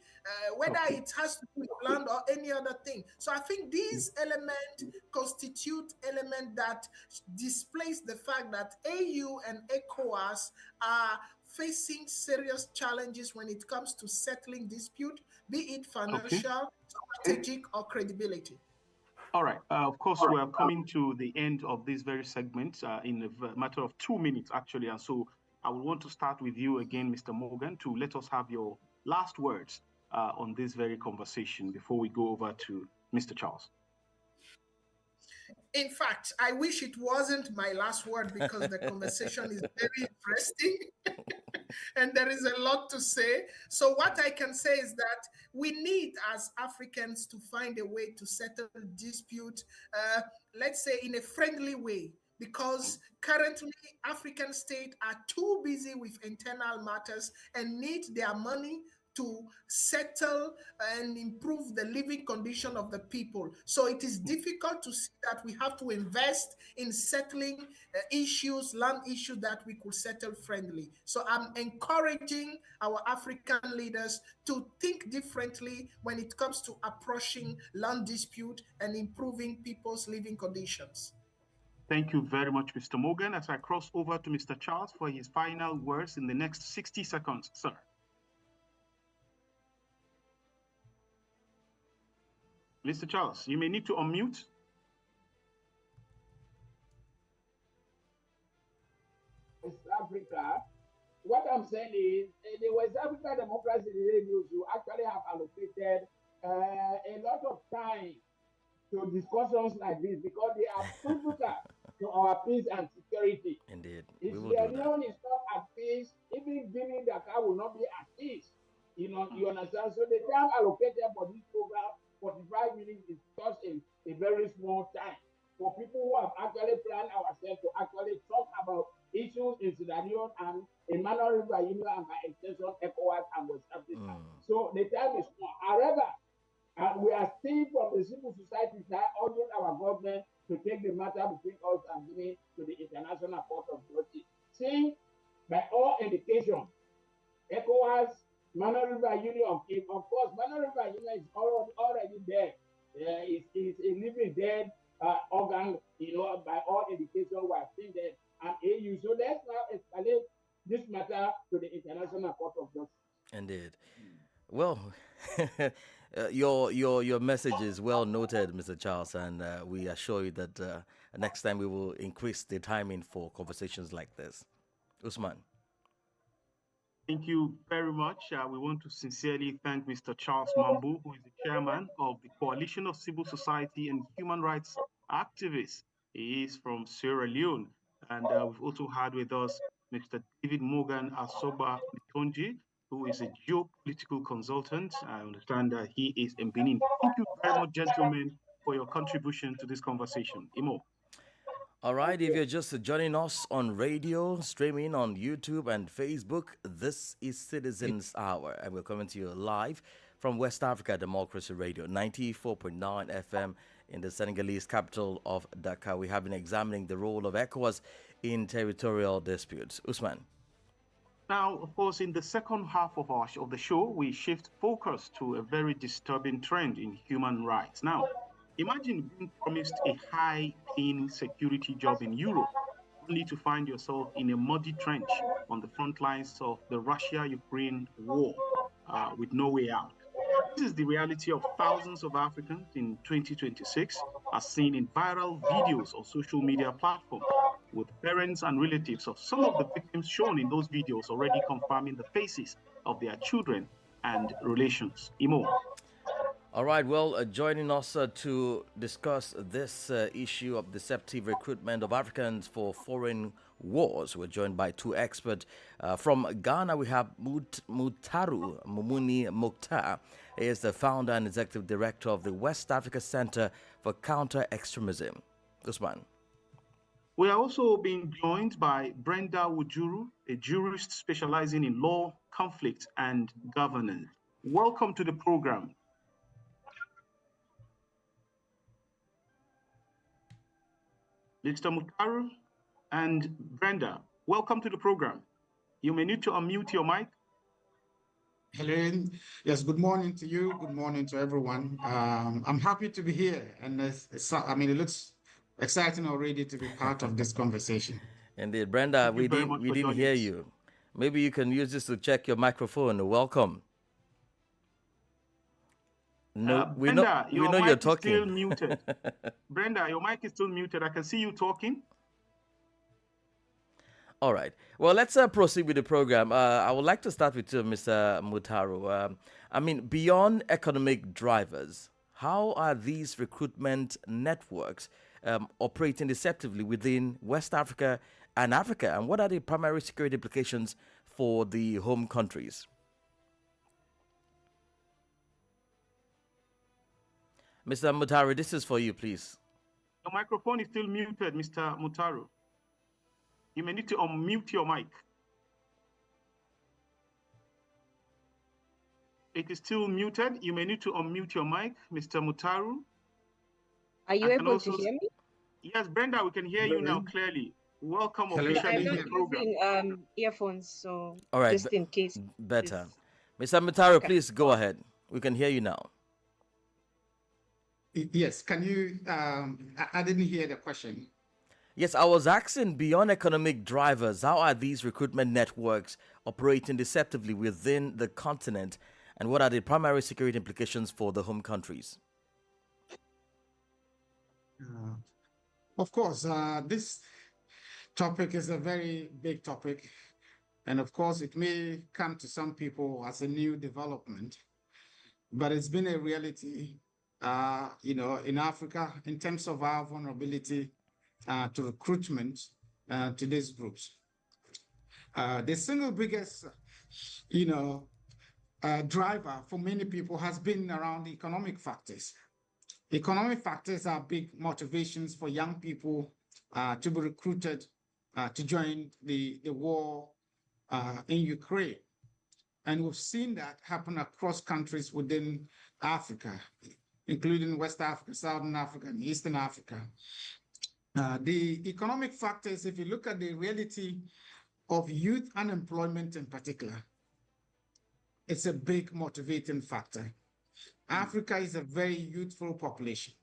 whether it has to do with land or any other thing. So I think these elements constitute element that displays the fact that AU and ECOWAS are facing serious challenges when it comes to settling dispute, be it financial, strategic, or credibility. All right. Of course, we're coming to the end of this very segment in a matter of 2 minutes, actually. And so I would want to start with you again, Mr. Morgan, to let us have your last words on this very conversation before we go over to Mr. Charles. In fact, I wish it wasn't my last word because the conversation is very interesting and there is a lot to say. So what I can say is that we need as Africans to find a way to settle dispute, let's say in a friendly way, because currently African states are too busy with internal matters and need their money to settle and improve the living condition of the people. So it is difficult to see that we have to invest in settling issues, land issues that we could settle friendly. So I'm encouraging our African leaders to think differently when it comes to approaching land dispute and improving people's living conditions. Thank you very much, Mr. Morgan. As I cross over to Mr. Charles for his final words in the next 60 seconds, sir. Mr. Charles, you may need to unmute. West Africa, what I'm saying is the West Africa Democracy Review should actually have allocated a lot of time to discussions like this because they are critical to our peace and security. Indeed. If Sierra Leone is not at peace, even Guinea Dakar will not be at peace. You know, you understand? So the time allocated for this program, 45 minutes, is just a very small time for people who have actually planned ourselves to actually talk about issues in Sierra Leone and Emmanuel River Union and by extension ECOWAS and West Africa. So the time is small. However, we are still from the civil society side urging our government to take the matter between us and Guinea to the International Court of Justice. See, by all indications, ECOWAS, Emmanuel River Union, of course, Emmanuel River Union is already dead. It's a living dead organ, by all indications, we have seen them and AU. So let's now escalate this matter to the International Court of Justice. Indeed. Well, your message is well noted, Mr. Charles, and we assure you that next time we will increase the timing for conversations like this. Usman. Thank you very much. We want to sincerely thank Mr. Charles Mambu, who is the chairman of the Coalition of Civil Society and Human Rights Activists. He is from Sierra Leone. And we've also had with us Mr. David Morgan Asoba Mitonji, who is a geopolitical consultant. I understand that he is in Benin. Thank you very much, gentlemen, for your contribution to this conversation. Imo. All right, if you're just joining us on radio, streaming on YouTube and Facebook, this is Citizens Hour, and we're coming to you live from West Africa Democracy Radio, 94.9 FM in the Senegalese capital of Dakar. We have been examining the role of ECOWAS in territorial disputes. Usman. Now, of course, in the second half of the show, we shift focus to a very disturbing trend in human rights. Now, imagine being promised a high-paying security job in Europe, only to find yourself in a muddy trench on the front lines of the Russia-Ukraine war with no way out. This is the reality of thousands of Africans in 2026, as seen in viral videos on social media platforms, with parents and relatives of some of the victims shown in those videos already confirming the faces of their children and relations. Imo. All right, well, joining us to discuss this issue of deceptive recruitment of Africans for foreign wars, we're joined by two experts. From Ghana, we have Mutaru Mumuni Mukhtar. He is the founder and executive director of the West Africa Center for Counter-Extremism. Usman. We are also being joined by Brenda Wujuru, a jurist specializing in law, conflict, and governance. Welcome to the program. Mr. Mutaru and Brenda, welcome to the program. You may need to unmute your mic. Hello. Yes, good morning to you. Good morning to everyone. I'm happy to be here. And it looks exciting already to be part of this conversation. Indeed, Brenda, we didn't hear you. Maybe you can use this to check your microphone. Welcome. No, Brenda, we know you're talking. Still muted. Brenda, your mic is still muted. I can see you talking. All right. Well, let's proceed with the program. I would like to start with Mr. Mutaru. Beyond economic drivers, how are these recruitment networks operating deceptively within West Africa and Africa? And what are the primary security implications for the home countries? Mr. Mutaru, this is for you, please. Your microphone is still muted, Mr. Mutaru. You may need to unmute your mic. It is still muted. You may need to unmute your mic, Mr. Mutaru. Are you able to hear me? Yes, Brenda, we can hear you now clearly. Welcome officially to the program. I'm not using earphones, so all right, just in case. Better. Mr. Mutaru, please go ahead. We can hear you now. Yes, can you, I didn't hear the question. Yes, I was asking, beyond economic drivers, how are these recruitment networks operating deceptively within the continent, and what are the primary security implications for the home countries? Of course, this topic is a very big topic, and of course, it may come to some people as a new development, but it's been a reality in Africa, in terms of our vulnerability to recruitment to these groups. The single biggest, driver for many people has been around economic factors. Economic factors are big motivations for young people to be recruited to join the war in Ukraine. And we've seen that happen across countries within Africa, including West Africa, Southern Africa, and Eastern Africa. The economic factors, if you look at the reality of youth unemployment in particular, it's a big motivating factor. Africa is a very youthful population.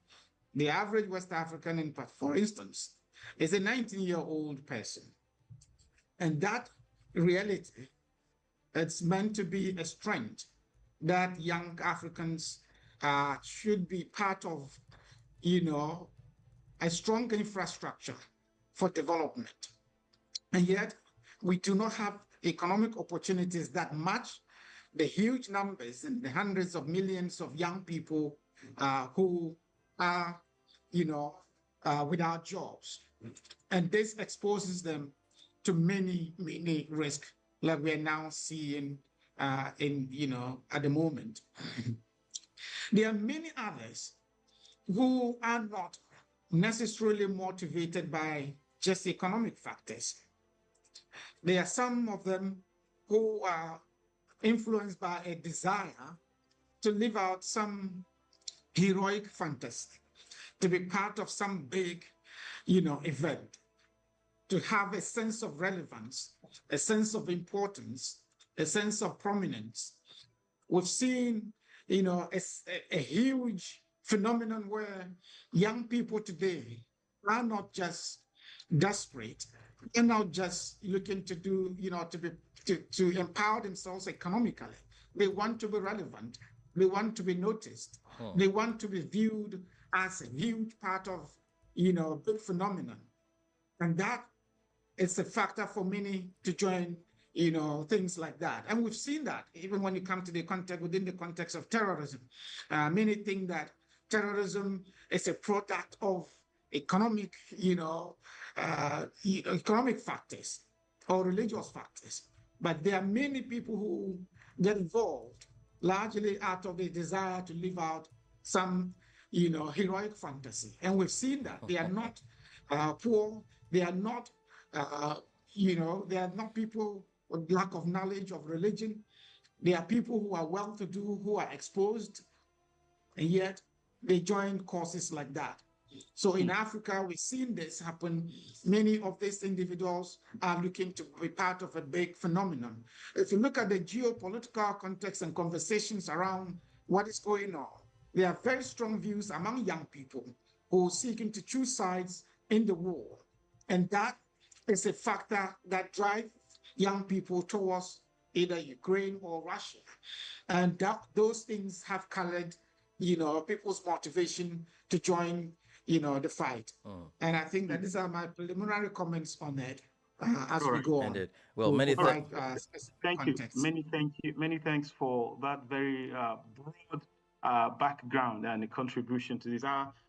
The average West African, for instance, is a 19-year-old person. And that reality, it's meant to be a strength that young Africans should be part of, a strong infrastructure for development. And yet, we do not have economic opportunities that match the huge numbers and the hundreds of millions of young people who are, without jobs. And this exposes them to many, many risks, like we're now seeing at the moment. There are many others who are not necessarily motivated by just economic factors. There are some of them who are influenced by a desire to live out some heroic fantasy, to be part of some big, event, to have a sense of relevance, a sense of importance, a sense of prominence. We've seen, a huge phenomenon where young people today are not just desperate, they're not just looking to do, to empower themselves economically. They want to be relevant. They want to be noticed. They want to be viewed as a huge part of, a big phenomenon. And that is a factor for many to join, things like that. And we've seen that even when you come to the context, within the context of terrorism. Many think that terrorism is a product of economic, economic factors or religious factors. But there are many people who get involved largely out of the desire to live out some, heroic fantasy. And we've seen that they are not poor. They are not, they are not people with lack of knowledge of religion. They are people who are well-to-do, who are exposed, and yet they join causes like that. So in Africa, we've seen this happen. Many of these individuals are looking to be part of a big phenomenon. If you look at the geopolitical context and conversations around what is going on, there are very strong views among young people who are seeking to choose sides in the war. And that is a factor that drives young people towards either Ukraine or Russia. And those things have colored, people's motivation to join, the fight. And I think that these are my preliminary comments on it as we go on. Indeed. Well, many thank you. Many thanks for that very broad background and a contribution to this.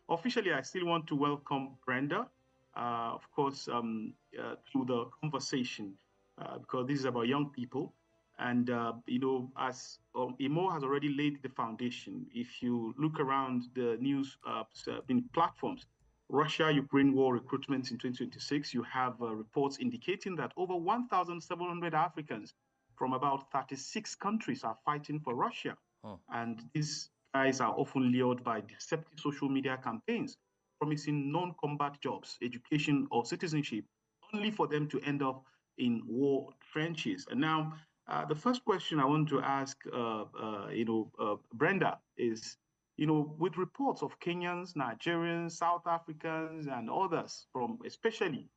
Officially, I still want to welcome Brenda, of course, to the conversation because this is about young people. And, as Imo has already laid the foundation, if you look around the news in platforms, Russia-Ukraine war recruitments in 2026, you have reports indicating that over 1,700 Africans from about 36 countries are fighting for Russia. And these guys are often lured by deceptive social media campaigns, promising non-combat jobs, education, or citizenship, only for them to end up in war trenches. And now, the first question I want to ask, Brenda, is, with reports of Kenyans, Nigerians, South Africans, and others from especially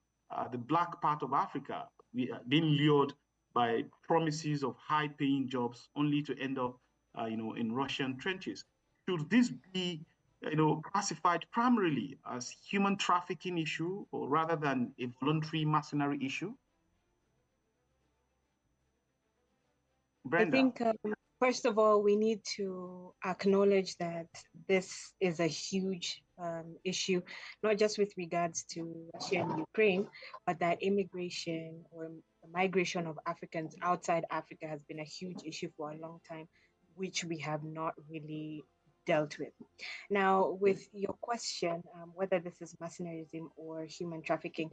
the black part of Africa being lured by promises of high-paying jobs only to end up, in Russian trenches. Should this be, classified primarily as human trafficking issue, or rather than a voluntary mercenary issue? Brenda. I think, first of all, we need to acknowledge that this is a huge issue, not just with regards to Russia and Ukraine, but that immigration or the migration of Africans outside Africa has been a huge issue for a long time, which we have not really dealt with. Now, with your question, whether this is mercenarism or human trafficking,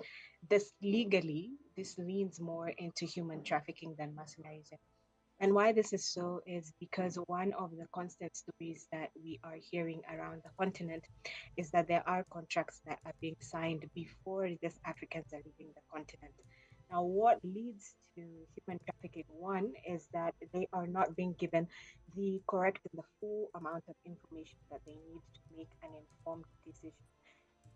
this leans more into human trafficking than mercenarism. And why this is so is because one of the constant stories that we are hearing around the continent is that there are contracts that are being signed before these Africans are leaving the continent. Now, what leads to human trafficking? One is that they are not being given the correct and the full amount of information that they need to make an informed decision.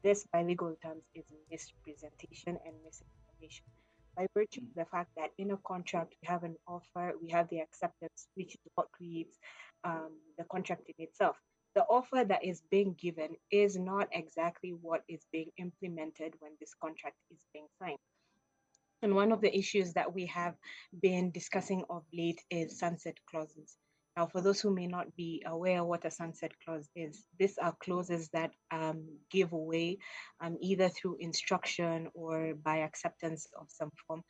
This, by legal terms, is misrepresentation and misinformation. By virtue of the fact that in a contract we have an offer, we have the acceptance, which is what creates the contract in itself. The offer that is being given is not exactly what is being implemented when this contract is being signed. And one of the issues that we have been discussing of late is sunset clauses. Now, for those who may not be aware what a sunset clause is, these are clauses that give away either through instruction or by acceptance of some form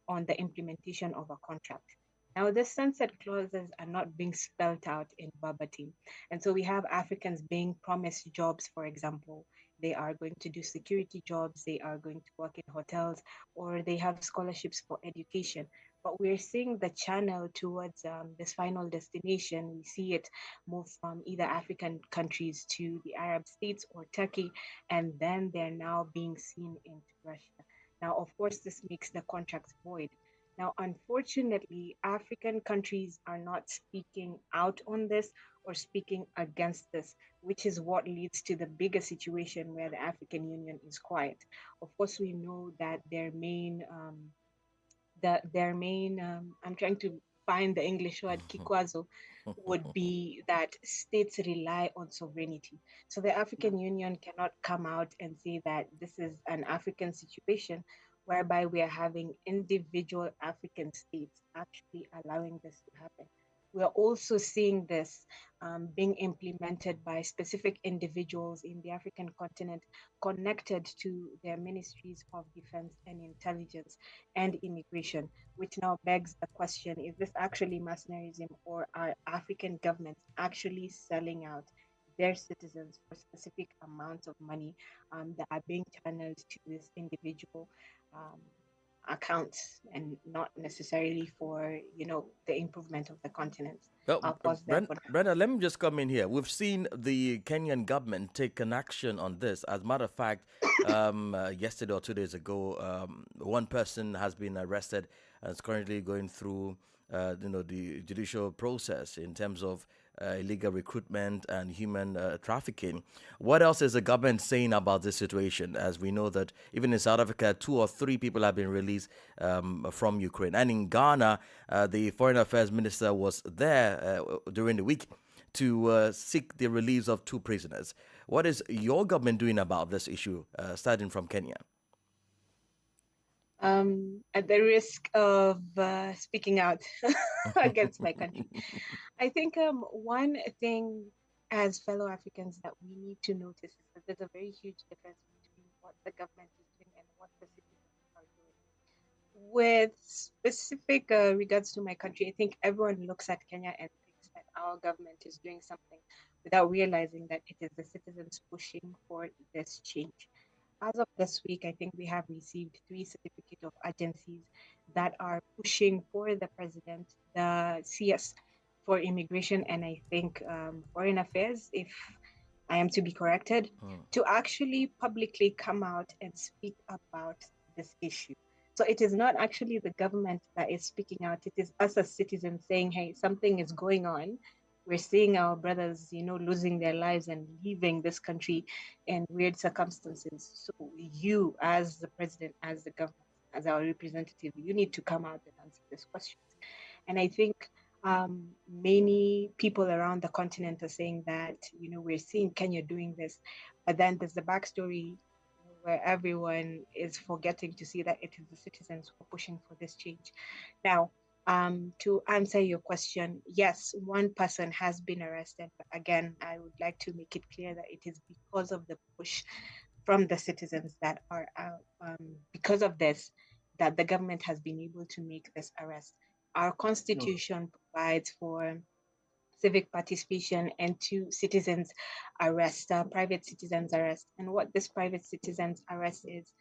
on the implementation of a contract. Now, the sunset clauses are not being spelled out in verbatim. And so we have Africans being promised jobs, for example. They are going to do security jobs, they are going to work in hotels, or they have scholarships for education. But we're seeing the channel towards this final destination. We see it move from either African countries to the Arab states or Turkey, and then they're now being seen into Russia. Now, of course, this makes the contracts void. Now, unfortunately, African countries are not speaking out on this or speaking against this, which is what leads to the bigger situation where the African Union is quiet. Of course, we know that I'm trying to find the English word, kikwazo, would be that states rely on sovereignty. So the African Union cannot come out and say that this is an African situation whereby we are having individual African states actually allowing this to happen. We are also seeing this being implemented by specific individuals in the African continent connected to their ministries of defense and intelligence and immigration, which now begs the question, is this actually mercenarism, or are African governments actually selling out their citizens for specific amounts of money that are being channeled to this individual um, accounts and not necessarily for, the improvement of the continent? I'll Well, pause there for now. Brenda, let me just come in here. We've seen the Kenyan government take an action on this. As a matter of fact, yesterday or 2 days ago, one person has been arrested and is currently going through, the judicial process in terms of illegal recruitment and human trafficking. What else is the government saying about this situation? As we know that even in South Africa, 2 or 3 people have been released from Ukraine. And in Ghana, the foreign affairs minister was there during the week to seek the release of 2 prisoners. What is your government doing about this issue, starting from Kenya? At the risk of speaking out against my country, I think one thing as fellow Africans that we need to notice is that there's a very huge difference between what the government is doing and what the citizens are doing. With specific regards to my country, I think everyone looks at Kenya and thinks that our government is doing something without realizing that it is the citizens pushing for this change. As of this week, I think we have received 3 certificate of agencies that are pushing for the president, the CS for immigration, and I think foreign affairs, if I am to be corrected, to actually publicly come out and speak about this issue. So it is not actually the government that is speaking out. It is us as citizens saying, hey, something is going on. We're seeing our brothers, losing their lives and leaving this country in weird circumstances. So you, as the president, as the government, as our representative, you need to come out and answer these questions. And I think many people around the continent are saying that, we're seeing Kenya doing this, but then there's the backstory where everyone is forgetting to see that it is the citizens who are pushing for this change. Now, to answer your question, yes, one person has been arrested. But again, I would like to make it clear that it is because of the push from the citizens that are because of this, that the government has been able to make this arrest. Our constitution provides for civic participation and to citizens arrest, private citizens arrest. And what this private citizens arrest is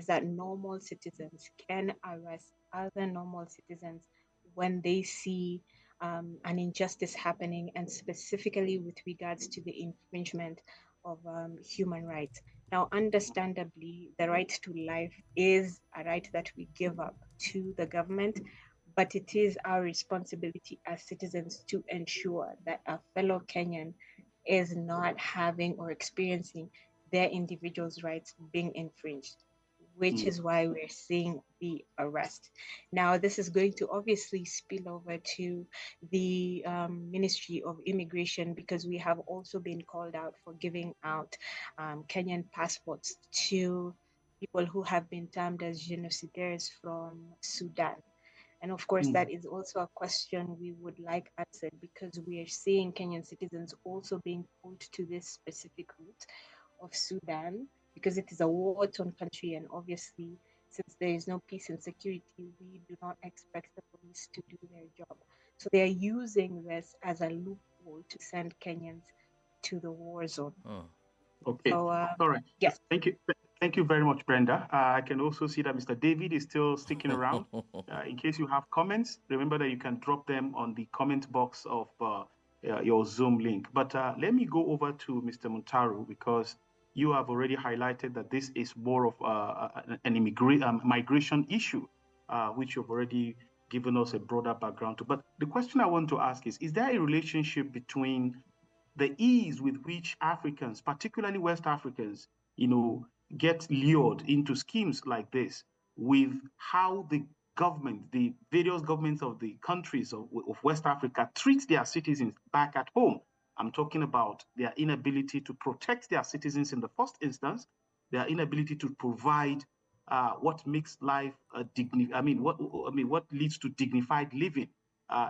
that normal citizens can arrest other normal citizens when they see an injustice happening, and specifically with regards to the infringement of human rights. Now, understandably, the right to life is a right that we give up to the government, but it is our responsibility as citizens to ensure that a fellow Kenyan is not having or experiencing their individual's rights being infringed, which is why we're seeing the arrest. Now, this is going to obviously spill over to the Ministry of Immigration, because we have also been called out for giving out Kenyan passports to people who have been termed as genocidaires from Sudan. And of course, that is also a question we would like answered, because we are seeing Kenyan citizens also being pulled to this specific route of Sudan, because it is a war-torn country, and obviously, since there is no peace and security, we do not expect the police to do their job. So they are using this as a loophole to send Kenyans to the war zone. Okay. So, all right. yes. Thank you. Thank you very much, Brenda. I can also see that Mr. David is still sticking around. In case you have comments, remember that you can drop them on the comment box of your Zoom link. But let me go over to Mr. Muntaru, because you have already highlighted that this is more of an migration issue, which you've already given us a broader background to. But the question I want to ask is there a relationship between the ease with which Africans, particularly West Africans, get lured into schemes like this, with how the government, the various governments of the countries of West Africa treat their citizens back at home? I'm talking about their inability to protect their citizens in the first instance, their inability to provide what makes life what leads to dignified living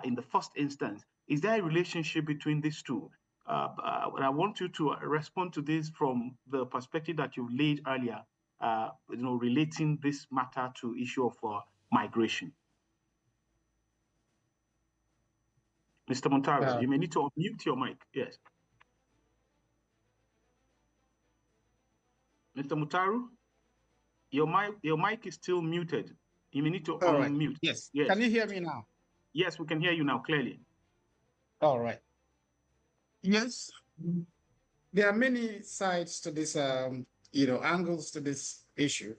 in the first instance. Is there a relationship between these two? I want you to respond to this from the perspective that you laid earlier, relating this matter to issue of migration. Mr. Montaro, you may need to unmute your mic. Yes. Mr. Montaro, your mic is still muted. You may need to unmute. Right. Yes. Can you hear me now? Yes, we can hear you now clearly. All right. Yes, there are many sides to this, angles to this issue.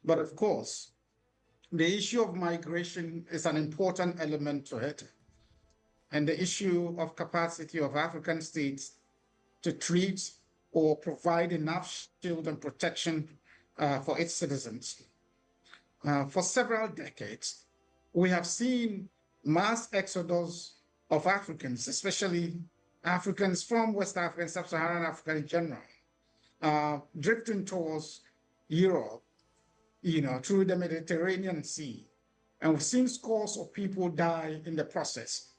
But of course, the issue of migration is an important element to it. And the issue of capacity of African states to treat or provide enough shield and protection for its citizens. For several decades, we have seen mass exodus of Africans, especially Africans from West Africa and Sub-Saharan Africa in general, drifting towards Europe, through the Mediterranean Sea. And we've seen scores of people die in the process.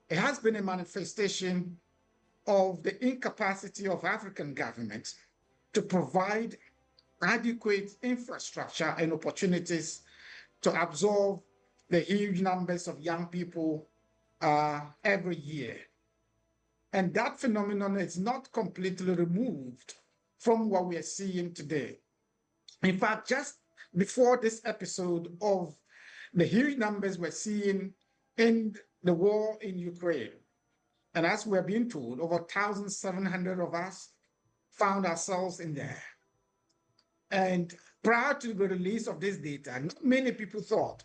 It has been a manifestation of the incapacity of African governments to provide adequate infrastructure and opportunities to absorb the huge numbers of young people every year. And that phenomenon is not completely removed from what we are seeing today. In fact, just before this episode of the huge numbers we're seeing in the war in Ukraine, and as we're being told, over 1,700 of us found ourselves in there. And prior to the release of this data, not many people thought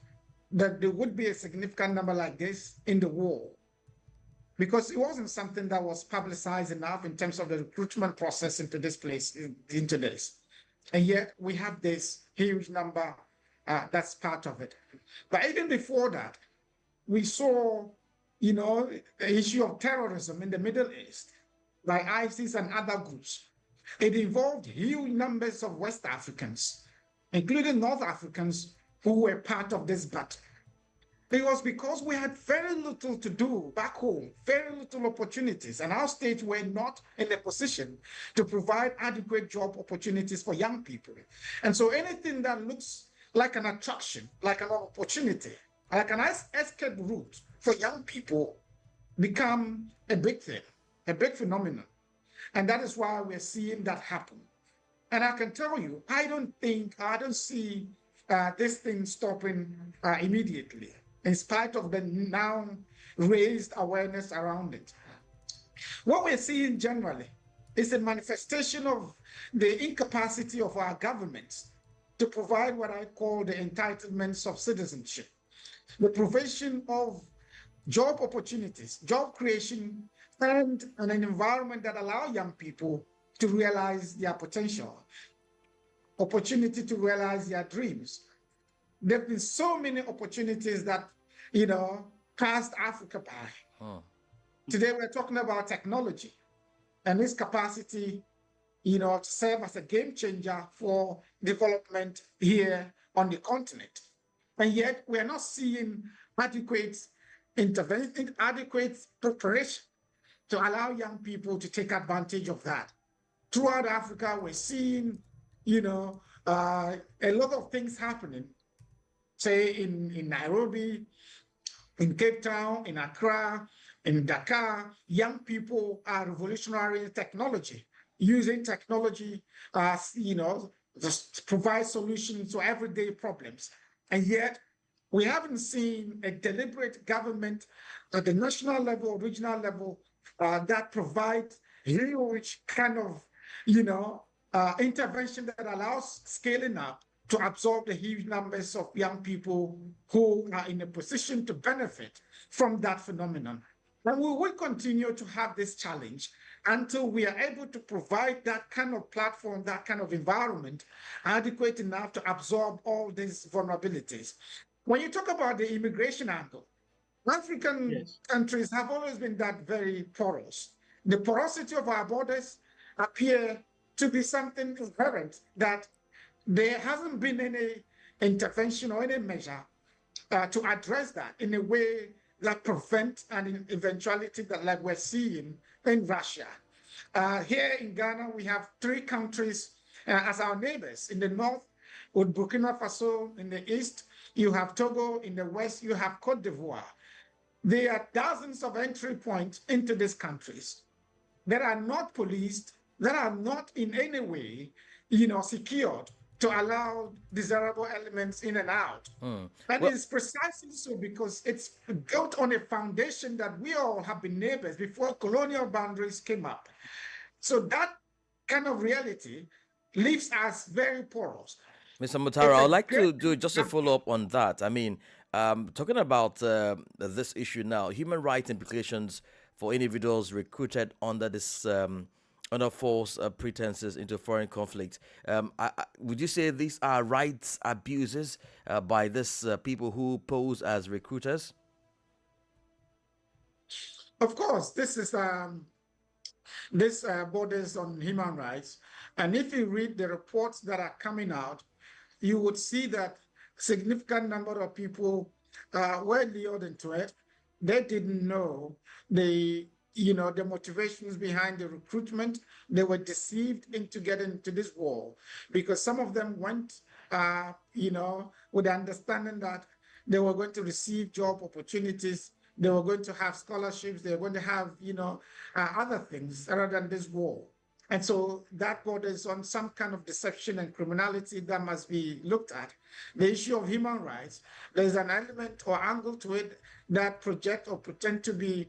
that there would be a significant number like this in the war, because it wasn't something that was publicized enough in terms of the recruitment process into this place, into this. And yet we have this huge number that's part of it. But even before that, we saw, the issue of terrorism in the Middle East, like ISIS and other groups. It involved huge numbers of West Africans, including North Africans, who were part of this battle. It was because we had very little to do back home, very little opportunities, and our states were not in a position to provide adequate job opportunities for young people. And so anything that looks like an attraction, like an opportunity, like an escape route for young people become a big thing, a big phenomenon. And that is why we're seeing that happen. And I can tell you, I don't see this thing stopping immediately, in spite of the now raised awareness around it. What we're seeing generally is a manifestation of the incapacity of our governments to provide what I call the entitlements of citizenship, the provision of job opportunities, job creation, and an environment that allow young people to realize their potential, opportunity to realize their dreams. There have been so many opportunities that, passed Africa by. Today, we're talking about technology and its capacity, to serve as a game changer for development here on the continent. And yet, we're not seeing adequate intervention, adequate preparation to allow young people to take advantage of that. Throughout Africa, we're seeing, a lot of things happening, say in Nairobi, in Cape Town, in Accra, in Dakar. Young people are revolutionary technology, using technology as, just to provide solutions to everyday problems. And yet, we haven't seen a deliberate government at the national level, regional level, that provides huge kind of, intervention that allows scaling up to absorb the huge numbers of young people who are in a position to benefit from that phenomenon. And we will continue to have this challenge until we are able to provide that kind of platform, that kind of environment adequate enough to absorb all these vulnerabilities. When you talk about the immigration angle, African countries have always been that very porous. The porosity of our borders appear to be something inherent, that there hasn't been any intervention or any measure to address that in a way that prevent an eventuality that like we're seeing in Russia. Here in Ghana, we have 3 countries as our neighbors. In the north, with Burkina Faso; in the east, you have Togo; in the west, you have Cote d'Ivoire. There are dozens of entry points into these countries that are not policed, that are not in any way, secured to allow desirable elements in and out. And it's precisely so because it's built on a foundation that we all have been neighbors before colonial boundaries came up. So that kind of reality leaves us very porous. Mr. Mutara, I'd like to do just a follow-up on that. I mean, talking about this issue now, human rights implications for individuals recruited under this under false pretenses into foreign conflict. Would you say these are rights abuses by these people who pose as recruiters? Of course, this borders on human rights. And if you read the reports that are coming out, you would see that significant number of people were lured into it. They didn't know the motivations behind the recruitment. They were deceived into getting into this war because some of them went, with the understanding that they were going to receive job opportunities, they were going to have scholarships, they were going to have, other things other than this war. And so that borders on some kind of deception and criminality that must be looked at. The issue of human rights, there's an element or angle to it that project or pretend to be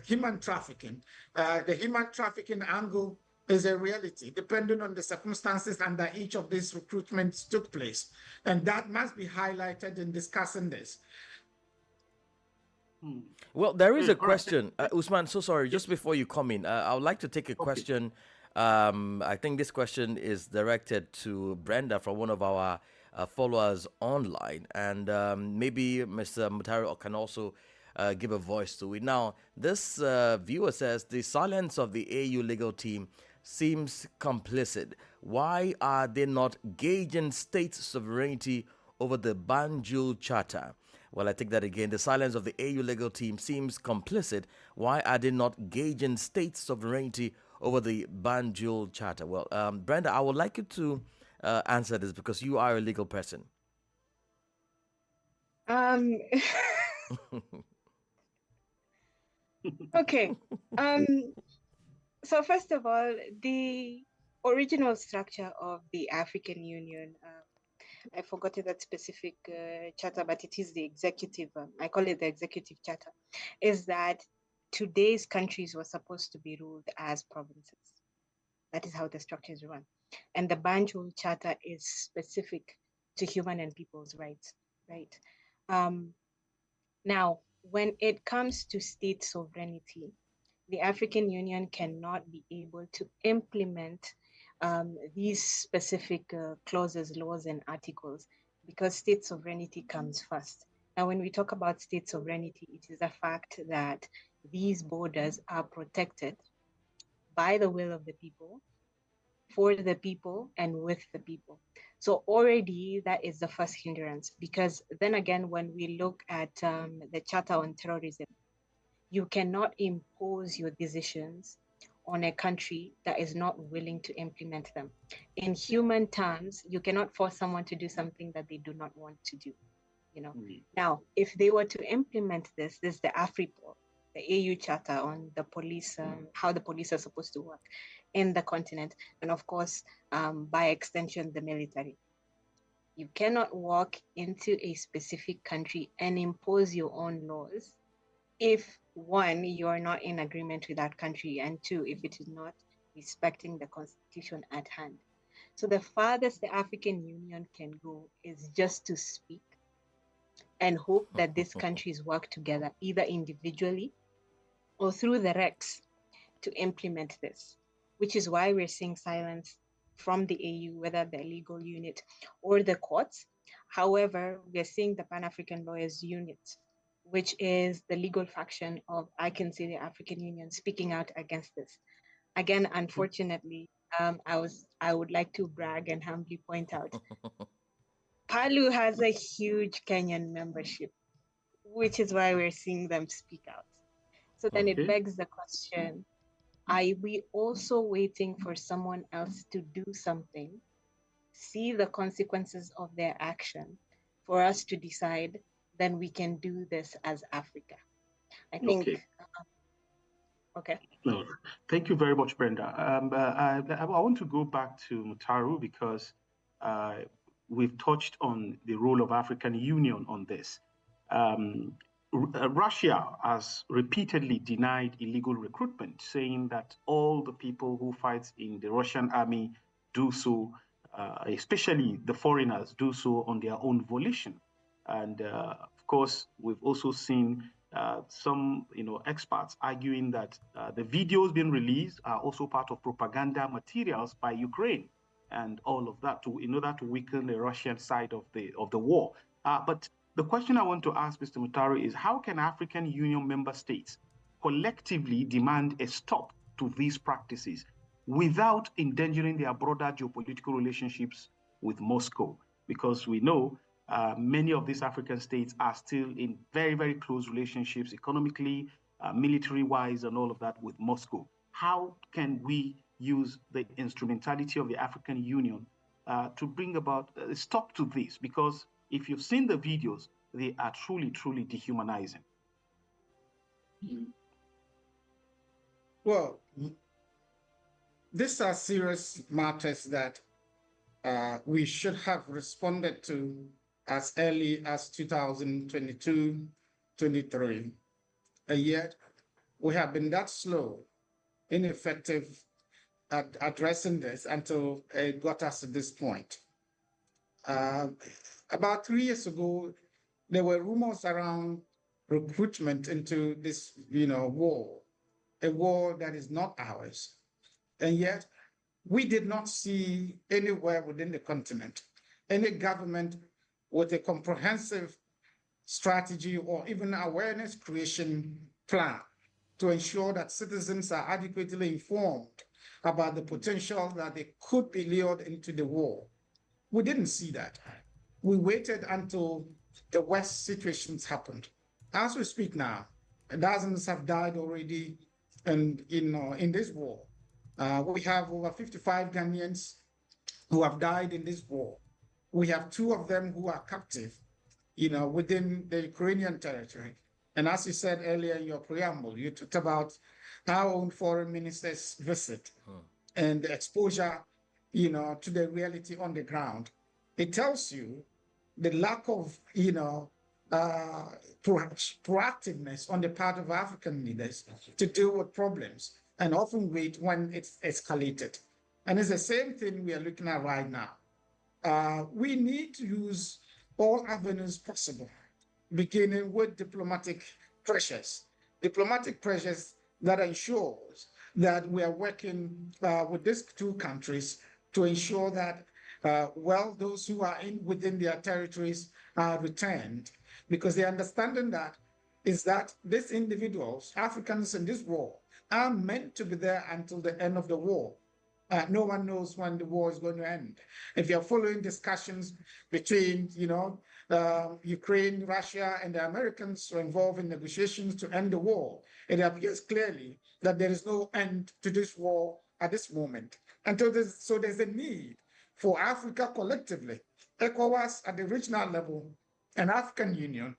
human trafficking. The human trafficking angle is a reality, depending on the circumstances under each of these recruitments took place. And that must be highlighted in discussing this. Well, there is a question. Usman, so sorry, just before you come in, I would like to take a question. I think this question is directed to Brenda from one of our followers online. And maybe Mr. Mutaro can also give a voice to it. Now, this viewer says, the silence of the AU legal team seems complicit. Why are they not gauging state sovereignty over the Banjul Charter? Well, I take that again. The silence of the AU legal team seems complicit. Why are they not gauging state sovereignty over the Banjul Charter? Well, Brenda, I would like you to answer this because you are a legal person. Okay. So first of all, the original structure of the African Union, I forgot that specific charter, but it is the executive, I call it the executive charter, is that today's countries were supposed to be ruled as provinces. That is how the structure is run. And the Banjul Charter is specific to human and people's rights, right? Now, when it comes to state sovereignty, the African Union cannot be able to implement these specific clauses, laws, and articles because state sovereignty comes first. Now, when we talk about state sovereignty, it is a fact that these borders are protected by the will of the people, for the people, and with the people. So already that is the first hindrance, because then again, when we look at the Charter on Terrorism, you cannot impose your decisions on a country that is not willing to implement them. In human terms, you cannot force someone to do something that they do not want to do. Now, if they were to implement this is the AFRIPOL, the AU Charter on the police, how the police are supposed to work in the continent, and of course, by extension, the military. You cannot walk into a specific country and impose your own laws if, one, you're not in agreement with that country, and two, if it is not respecting the constitution at hand. So the farthest the African Union can go is just to speak and hope that these countries work together, either individually or through the REX, to implement this, which is why we're seeing silence from the AU, whether the legal unit or the courts. However, we're seeing the Pan-African Lawyers Unit, which is the legal faction of, I can say, the African Union, speaking out against this. Again, unfortunately, I would like to brag and humbly point out, PALU has a huge Kenyan membership, which is why we're seeing them speak out. So then it begs the question, are we also waiting for someone else to do something, see the consequences of their action, for us to decide, then we can do this as Africa? I think. Okay. No, thank you very much, Brenda. I want to go back to Mutaru because we've touched on the role of African Union on this. Russia has repeatedly denied illegal recruitment, saying that all the people who fight in the Russian army do so, especially the foreigners, do so on their own volition. And of course, we've also seen some experts arguing that the videos being released are also part of propaganda materials by Ukraine and all of that in order to weaken the Russian side of the war. But the question I want to ask Mr. Mutaru is, how can African Union member states collectively demand a stop to these practices without endangering their broader geopolitical relationships with Moscow? Because we know many of these African states are still in very, very close relationships economically, military-wise, and all of that with Moscow. How can we use the instrumentality of the African Union to bring about a stop to this? Because if you've seen the videos, they are truly, truly dehumanizing. Well, these are serious matters that we should have responded to as early as 2022-23. And yet, we have been that slow, ineffective at addressing this until it got us to this point. About 3 years ago, there were rumors around recruitment into this, war, a war that is not ours. And yet, we did not see anywhere within the continent any government with a comprehensive strategy or even awareness creation plan to ensure that citizens are adequately informed about the potential that they could be lured into the war. We didn't see that. We waited until the West situations happened. As we speak now, dozens have died already in this war. We have over 55 Ghanaians who have died in this war. We have 2 of them who are captive, within the Ukrainian territory. And as you said earlier in your preamble, you talked about our own foreign minister's visit and the exposure, to the reality on the ground. It tells you the lack of, proactiveness on the part of African leaders to deal with problems and often wait when it's escalated. And it's the same thing we are looking at right now. We need to use all avenues possible, beginning with diplomatic pressures that ensures that we are working with these two countries to ensure that, those who are within their territories are returned, because the understanding that is that these individuals, Africans in this war, are meant to be there until the end of the war. No one knows when the war is going to end. If you're following discussions between, Ukraine, Russia, and the Americans who are involved in negotiations to end the war, it appears clearly that there is no end to this war at this moment. And so there's a need for Africa collectively, ECOWAS at the regional level, and African Union,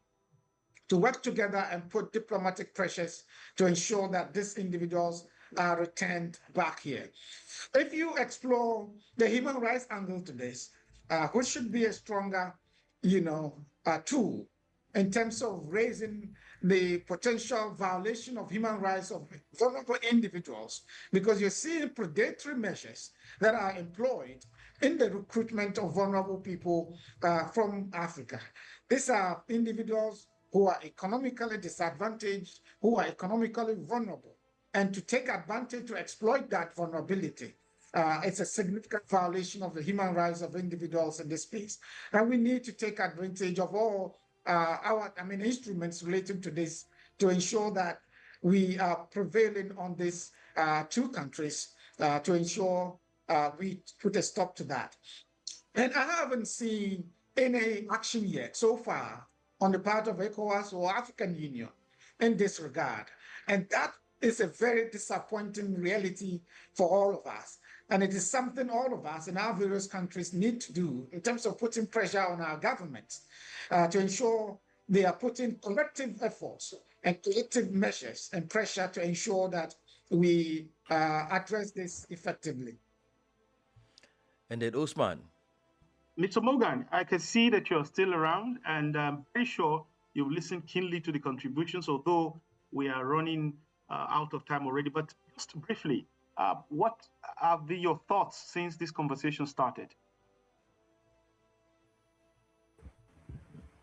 to work together and put diplomatic pressures to ensure that these individuals are returned back here. If you explore the human rights angle to this, which should be a stronger, tool in terms of raising the potential violation of human rights of vulnerable individuals, because you're seeing predatory measures that are employed in the recruitment of vulnerable people from Africa. These are individuals who are economically disadvantaged, who are economically vulnerable. And to take advantage, to exploit that vulnerability, it's a significant violation of the human rights of individuals in this space. And we need to take advantage of all our instruments relating to this to ensure that we are prevailing on these two countries to ensure we put a stop to that. And I haven't seen any action yet so far on the part of ECOWAS or African Union in this regard. And that is a very disappointing reality for all of us. And it is something all of us in our various countries need to do in terms of putting pressure on our governments to ensure they are putting collective efforts and collective measures and pressure to ensure that we address this effectively. And then Usman. Mr. Morgan, I can see that you're still around, and I'm very sure you've listened keenly to the contributions, although we are running out of time already. But just briefly, what have been your thoughts since this conversation started?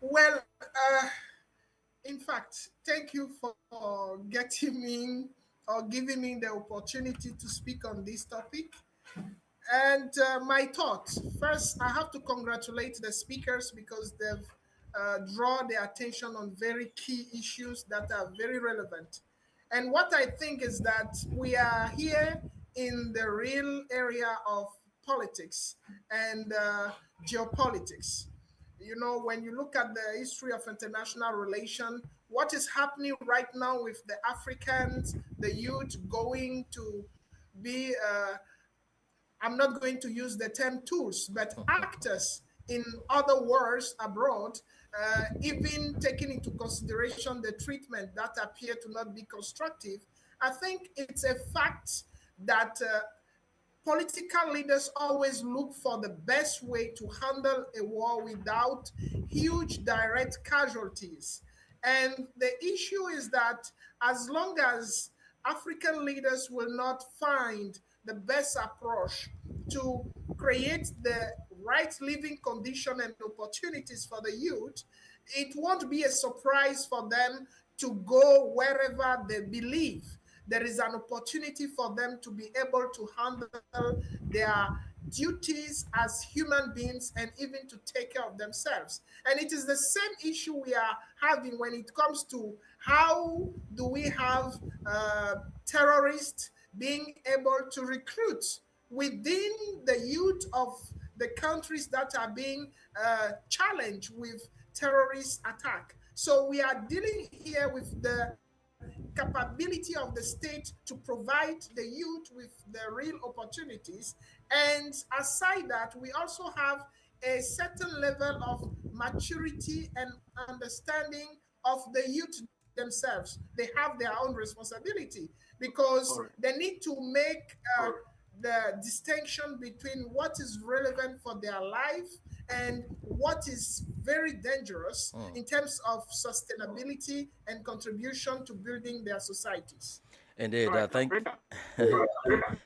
Well, in fact, thank you for getting me or giving me the opportunity to speak on this topic. And my thoughts, first, I have to congratulate the speakers because they've drawn their attention on very key issues that are very relevant. And what I think is that we are here in the real area of politics and geopolitics. When you look at the history of international relations, what is happening right now with the Africans, the youth going to be I'm not going to use the term tools, but actors in other wars abroad, even taking into consideration the treatment that appear to not be constructive. I think it's a fact that political leaders always look for the best way to handle a war without huge direct casualties. And the issue is that as long as African leaders will not find the best approach to create the right living condition and opportunities for the youth, it won't be a surprise for them to go wherever they believe there is an opportunity for them to be able to handle their duties as human beings and even to take care of themselves. And it is the same issue we are having when it comes to how do we have terrorists being able to recruit within the youth of the countries that are being challenged with terrorist attack. So we are dealing here with the capability of the state to provide the youth with the real opportunities. And aside that, we also have a certain level of maturity and understanding of the youth themselves. They have their own responsibility because they need to make the distinction between what is relevant for their life and what is very dangerous in terms of sustainability and contribution to building their societies. Indeed. All right, Brenda.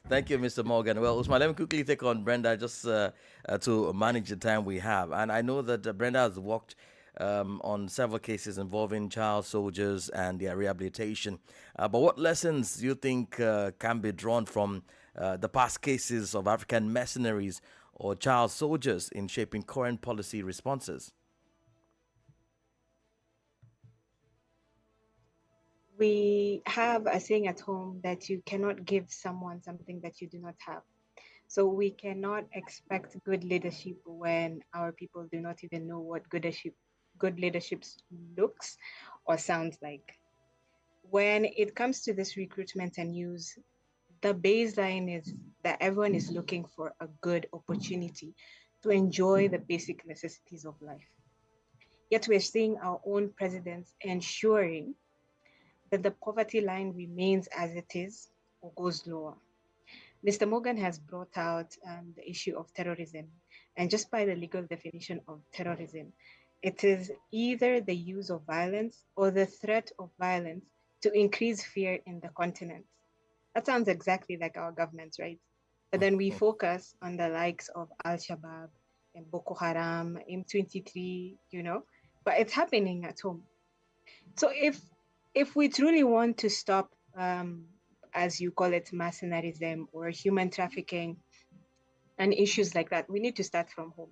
Thank you, Mr. Morgan. Well, Usman, let me quickly take on Brenda just to manage the time we have. And I know that Brenda has worked on several cases involving child soldiers and their rehabilitation. But what lessons do you think can be drawn from the past cases of African mercenaries or child soldiers in shaping current policy responses? We have a saying at home that you cannot give someone something that you do not have. So we cannot expect good leadership when our people do not even know what good leadership looks or sounds like. When it comes to this recruitment and use, the baseline is that everyone is looking for a good opportunity to enjoy the basic necessities of life. Yet we're seeing our own presidents ensuring that the poverty line remains as it is or goes lower. Mr. Morgan has brought out the issue of terrorism, and just by the legal definition of terrorism, it is either the use of violence or the threat of violence to increase fear in the continent. That sounds exactly like our governments, right? But then we focus on the likes of Al-Shabaab and Boko Haram, M23, but it's happening at home. So if we truly want to stop, as you call it, mercenarism or human trafficking and issues like that, we need to start from home.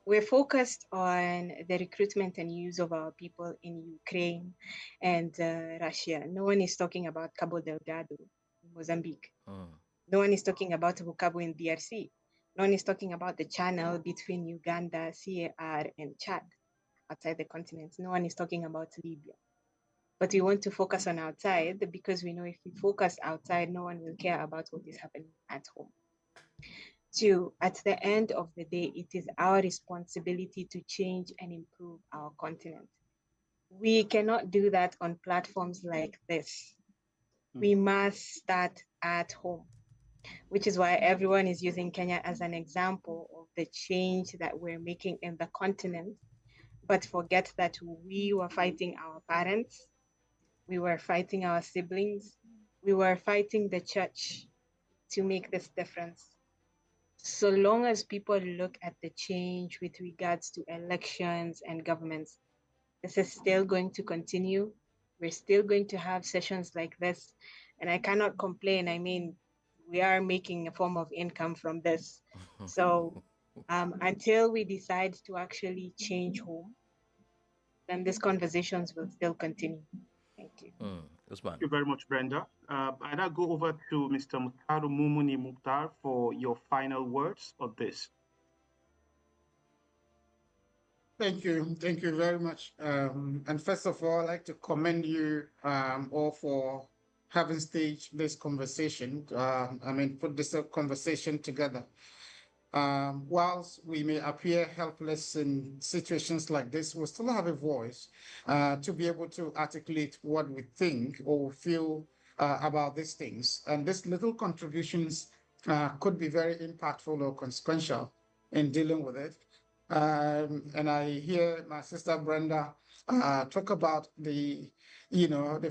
We're focused on the recruitment and use of our people in Ukraine and Russia. No one is talking about Cabo Delgado in Mozambique. No one is talking about Bukavu in DRC. No one is talking about the channel between Uganda, CAR, and Chad outside the continent. No one is talking about Libya. But we want to focus on outside because we know if we focus outside, no one will care about what is happening at home. Two, at the end of the day, it is our responsibility to change and improve our continent. We cannot do that on platforms like this. We must start at home, which is why everyone is using Kenya as an example of the change that we're making in the continent, but forget that we were fighting our parents, we were fighting our siblings, we were fighting the church to make this difference. So long as people look at the change with regards to elections and governments, this is still going to continue. We're still going to have sessions like this. And I cannot complain. I mean, we are making a form of income from this. So until we decide to actually change home, then these conversations will still continue. Thank you. Thank you very much, Brenda. I now go over to Mr. Mutaru Mumuni Mukhtar for your final words on this. Thank you very much. And first of all, I'd like to commend you all for having staged this conversation. Put this conversation together. Whilst we may appear helpless in situations like this, we still have a voice to be able to articulate what we think or feel about these things. And these little contributions could be very impactful or consequential in dealing with it. And I hear my sister Brenda talk about the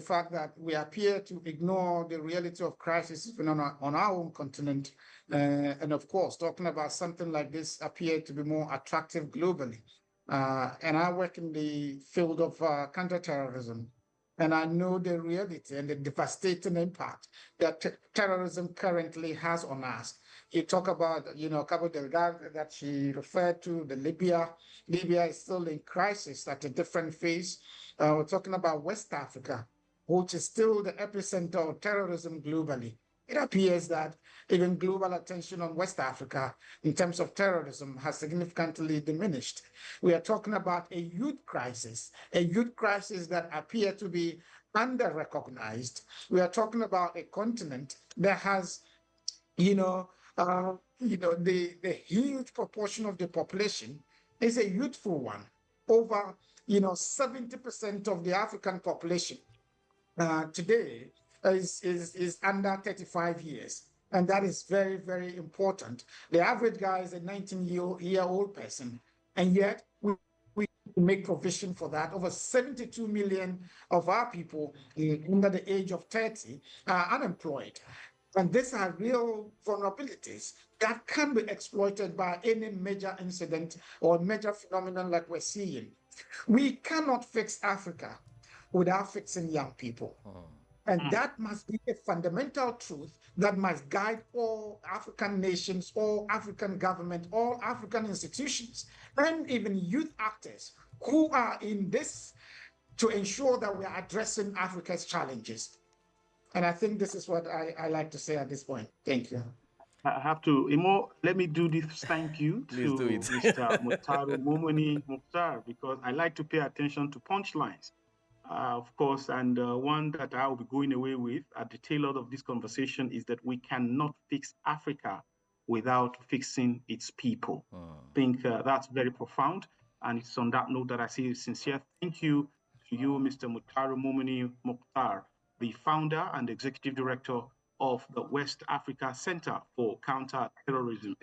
fact that we appear to ignore the reality of crisis even on our own continent. And of course, talking about something like this appear to be more attractive globally. And I work in the field of counterterrorism. And I know the reality and the devastating impact that terrorism currently has on us. You talk about, Cabo Delgado that she referred to, the Libya. Libya is still in crisis at a different phase. We're talking about West Africa, which is still the epicenter of terrorism globally. It appears that even global attention on West Africa in terms of terrorism has significantly diminished. We are talking about a youth crisis that appears to be under-recognized. We are talking about a continent that has, the huge proportion of the population is a youthful one. Over, 70% of the African population today is under 35 years. And that is very, very important. The average guy is a 19-year-old person. And yet we we make provision for that. Over 72 million of our people under the age of 30 are unemployed. And these are real vulnerabilities that can be exploited by any major incident or major phenomenon like we're seeing. We cannot fix Africa without fixing young people. And that must be a fundamental truth that must guide all African nations, all African government, all African institutions, and even youth actors who are in this to ensure that we are addressing Africa's challenges. And I think this is what I like to say at this point. Thank you. I have to, Imo, let me do this thank you to Mr. Mutaru Momoni Mukhtar, because I like to pay attention to punchlines. Of course, and one that I will be going away with at the tail end of this conversation is that we cannot fix Africa without fixing its people. I think that's very profound, and it's on that note that I say a sincere thank you to you, Mr. Mutaru Momoni Mukhtar, the founder and executive director of the West Africa Center for Counter-Extremism,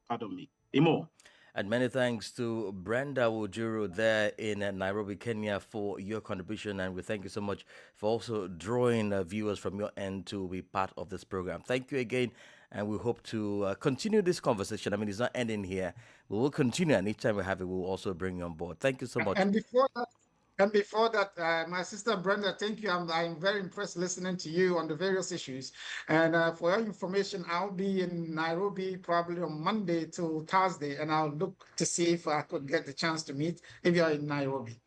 pardon me. Imo. And many thanks to Brenda Wujuru there in Nairobi, Kenya, for your contribution. And we thank you so much for also drawing viewers from your end to be part of this program. Thank you again. And we hope to continue this conversation. I mean, it's not ending here. We will continue. And each time we have it, we'll also bring you on board. Thank you so much. And before that, my sister Brenda, thank you. I'm very impressed listening to you on the various issues. And for your information, I'll be in Nairobi probably on Monday to Thursday, and I'll look to see if I could get the chance to meet if you're in Nairobi.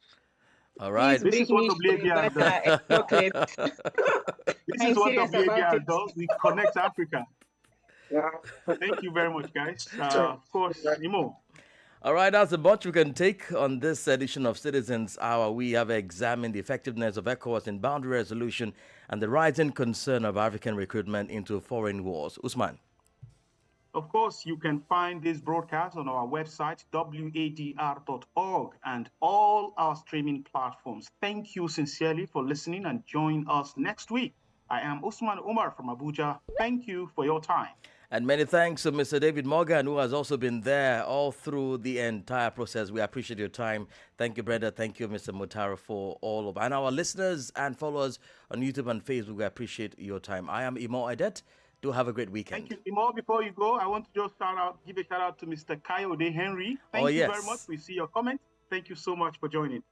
All right. This is what WADR does. This is what WADR does. We connect Africa. Yeah. Thank you very much, guys. Of course, Imo. All right, that's a bunch we can take on this edition of Citizens Hour. We have examined the effectiveness of ECOWAS in boundary resolution and the rising concern of African recruitment into foreign wars. Usman. Of course, you can find this broadcast on our website, wadr.org, and all our streaming platforms. Thank you sincerely for listening, and join us next week. I am Usman Umar from Abuja. Thank you for your time. And many thanks to Mr. David Morgan, who has also been there all through the entire process. We appreciate your time. Thank you, Brenda. Thank you, Mr. Mutara, for all of and our listeners and followers on YouTube and Facebook. We appreciate your time. I am Imo Adet. Do have a great weekend. Thank you, Imo. Before you go, I want to just give a shout out to Mr. Kayode Henry. Thank you very much. We see your comments. Thank you so much for joining.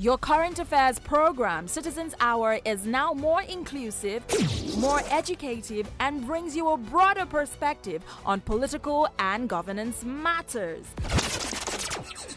Your current affairs program, Citizens Hour, is now more inclusive, more educative, and brings you a broader perspective on political and governance matters.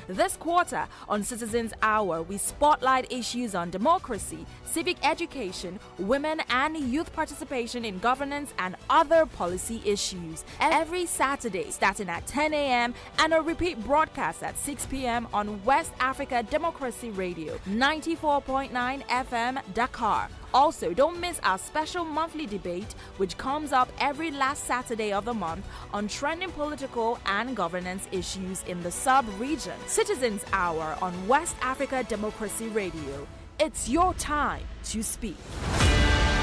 This quarter on Citizens Hour, we spotlight issues on democracy, civic education, women and youth participation in governance, and other policy issues. Every Saturday, starting at 10 a.m. and a repeat broadcast at 6 p.m. on West Africa Democracy Radio, 94.9 FM, Dakar. Also, don't miss our special monthly debate, which comes up every last Saturday of the month on trending political and governance issues in the sub-region. Citizens Hour on West Africa Democracy Radio. It's your time to speak.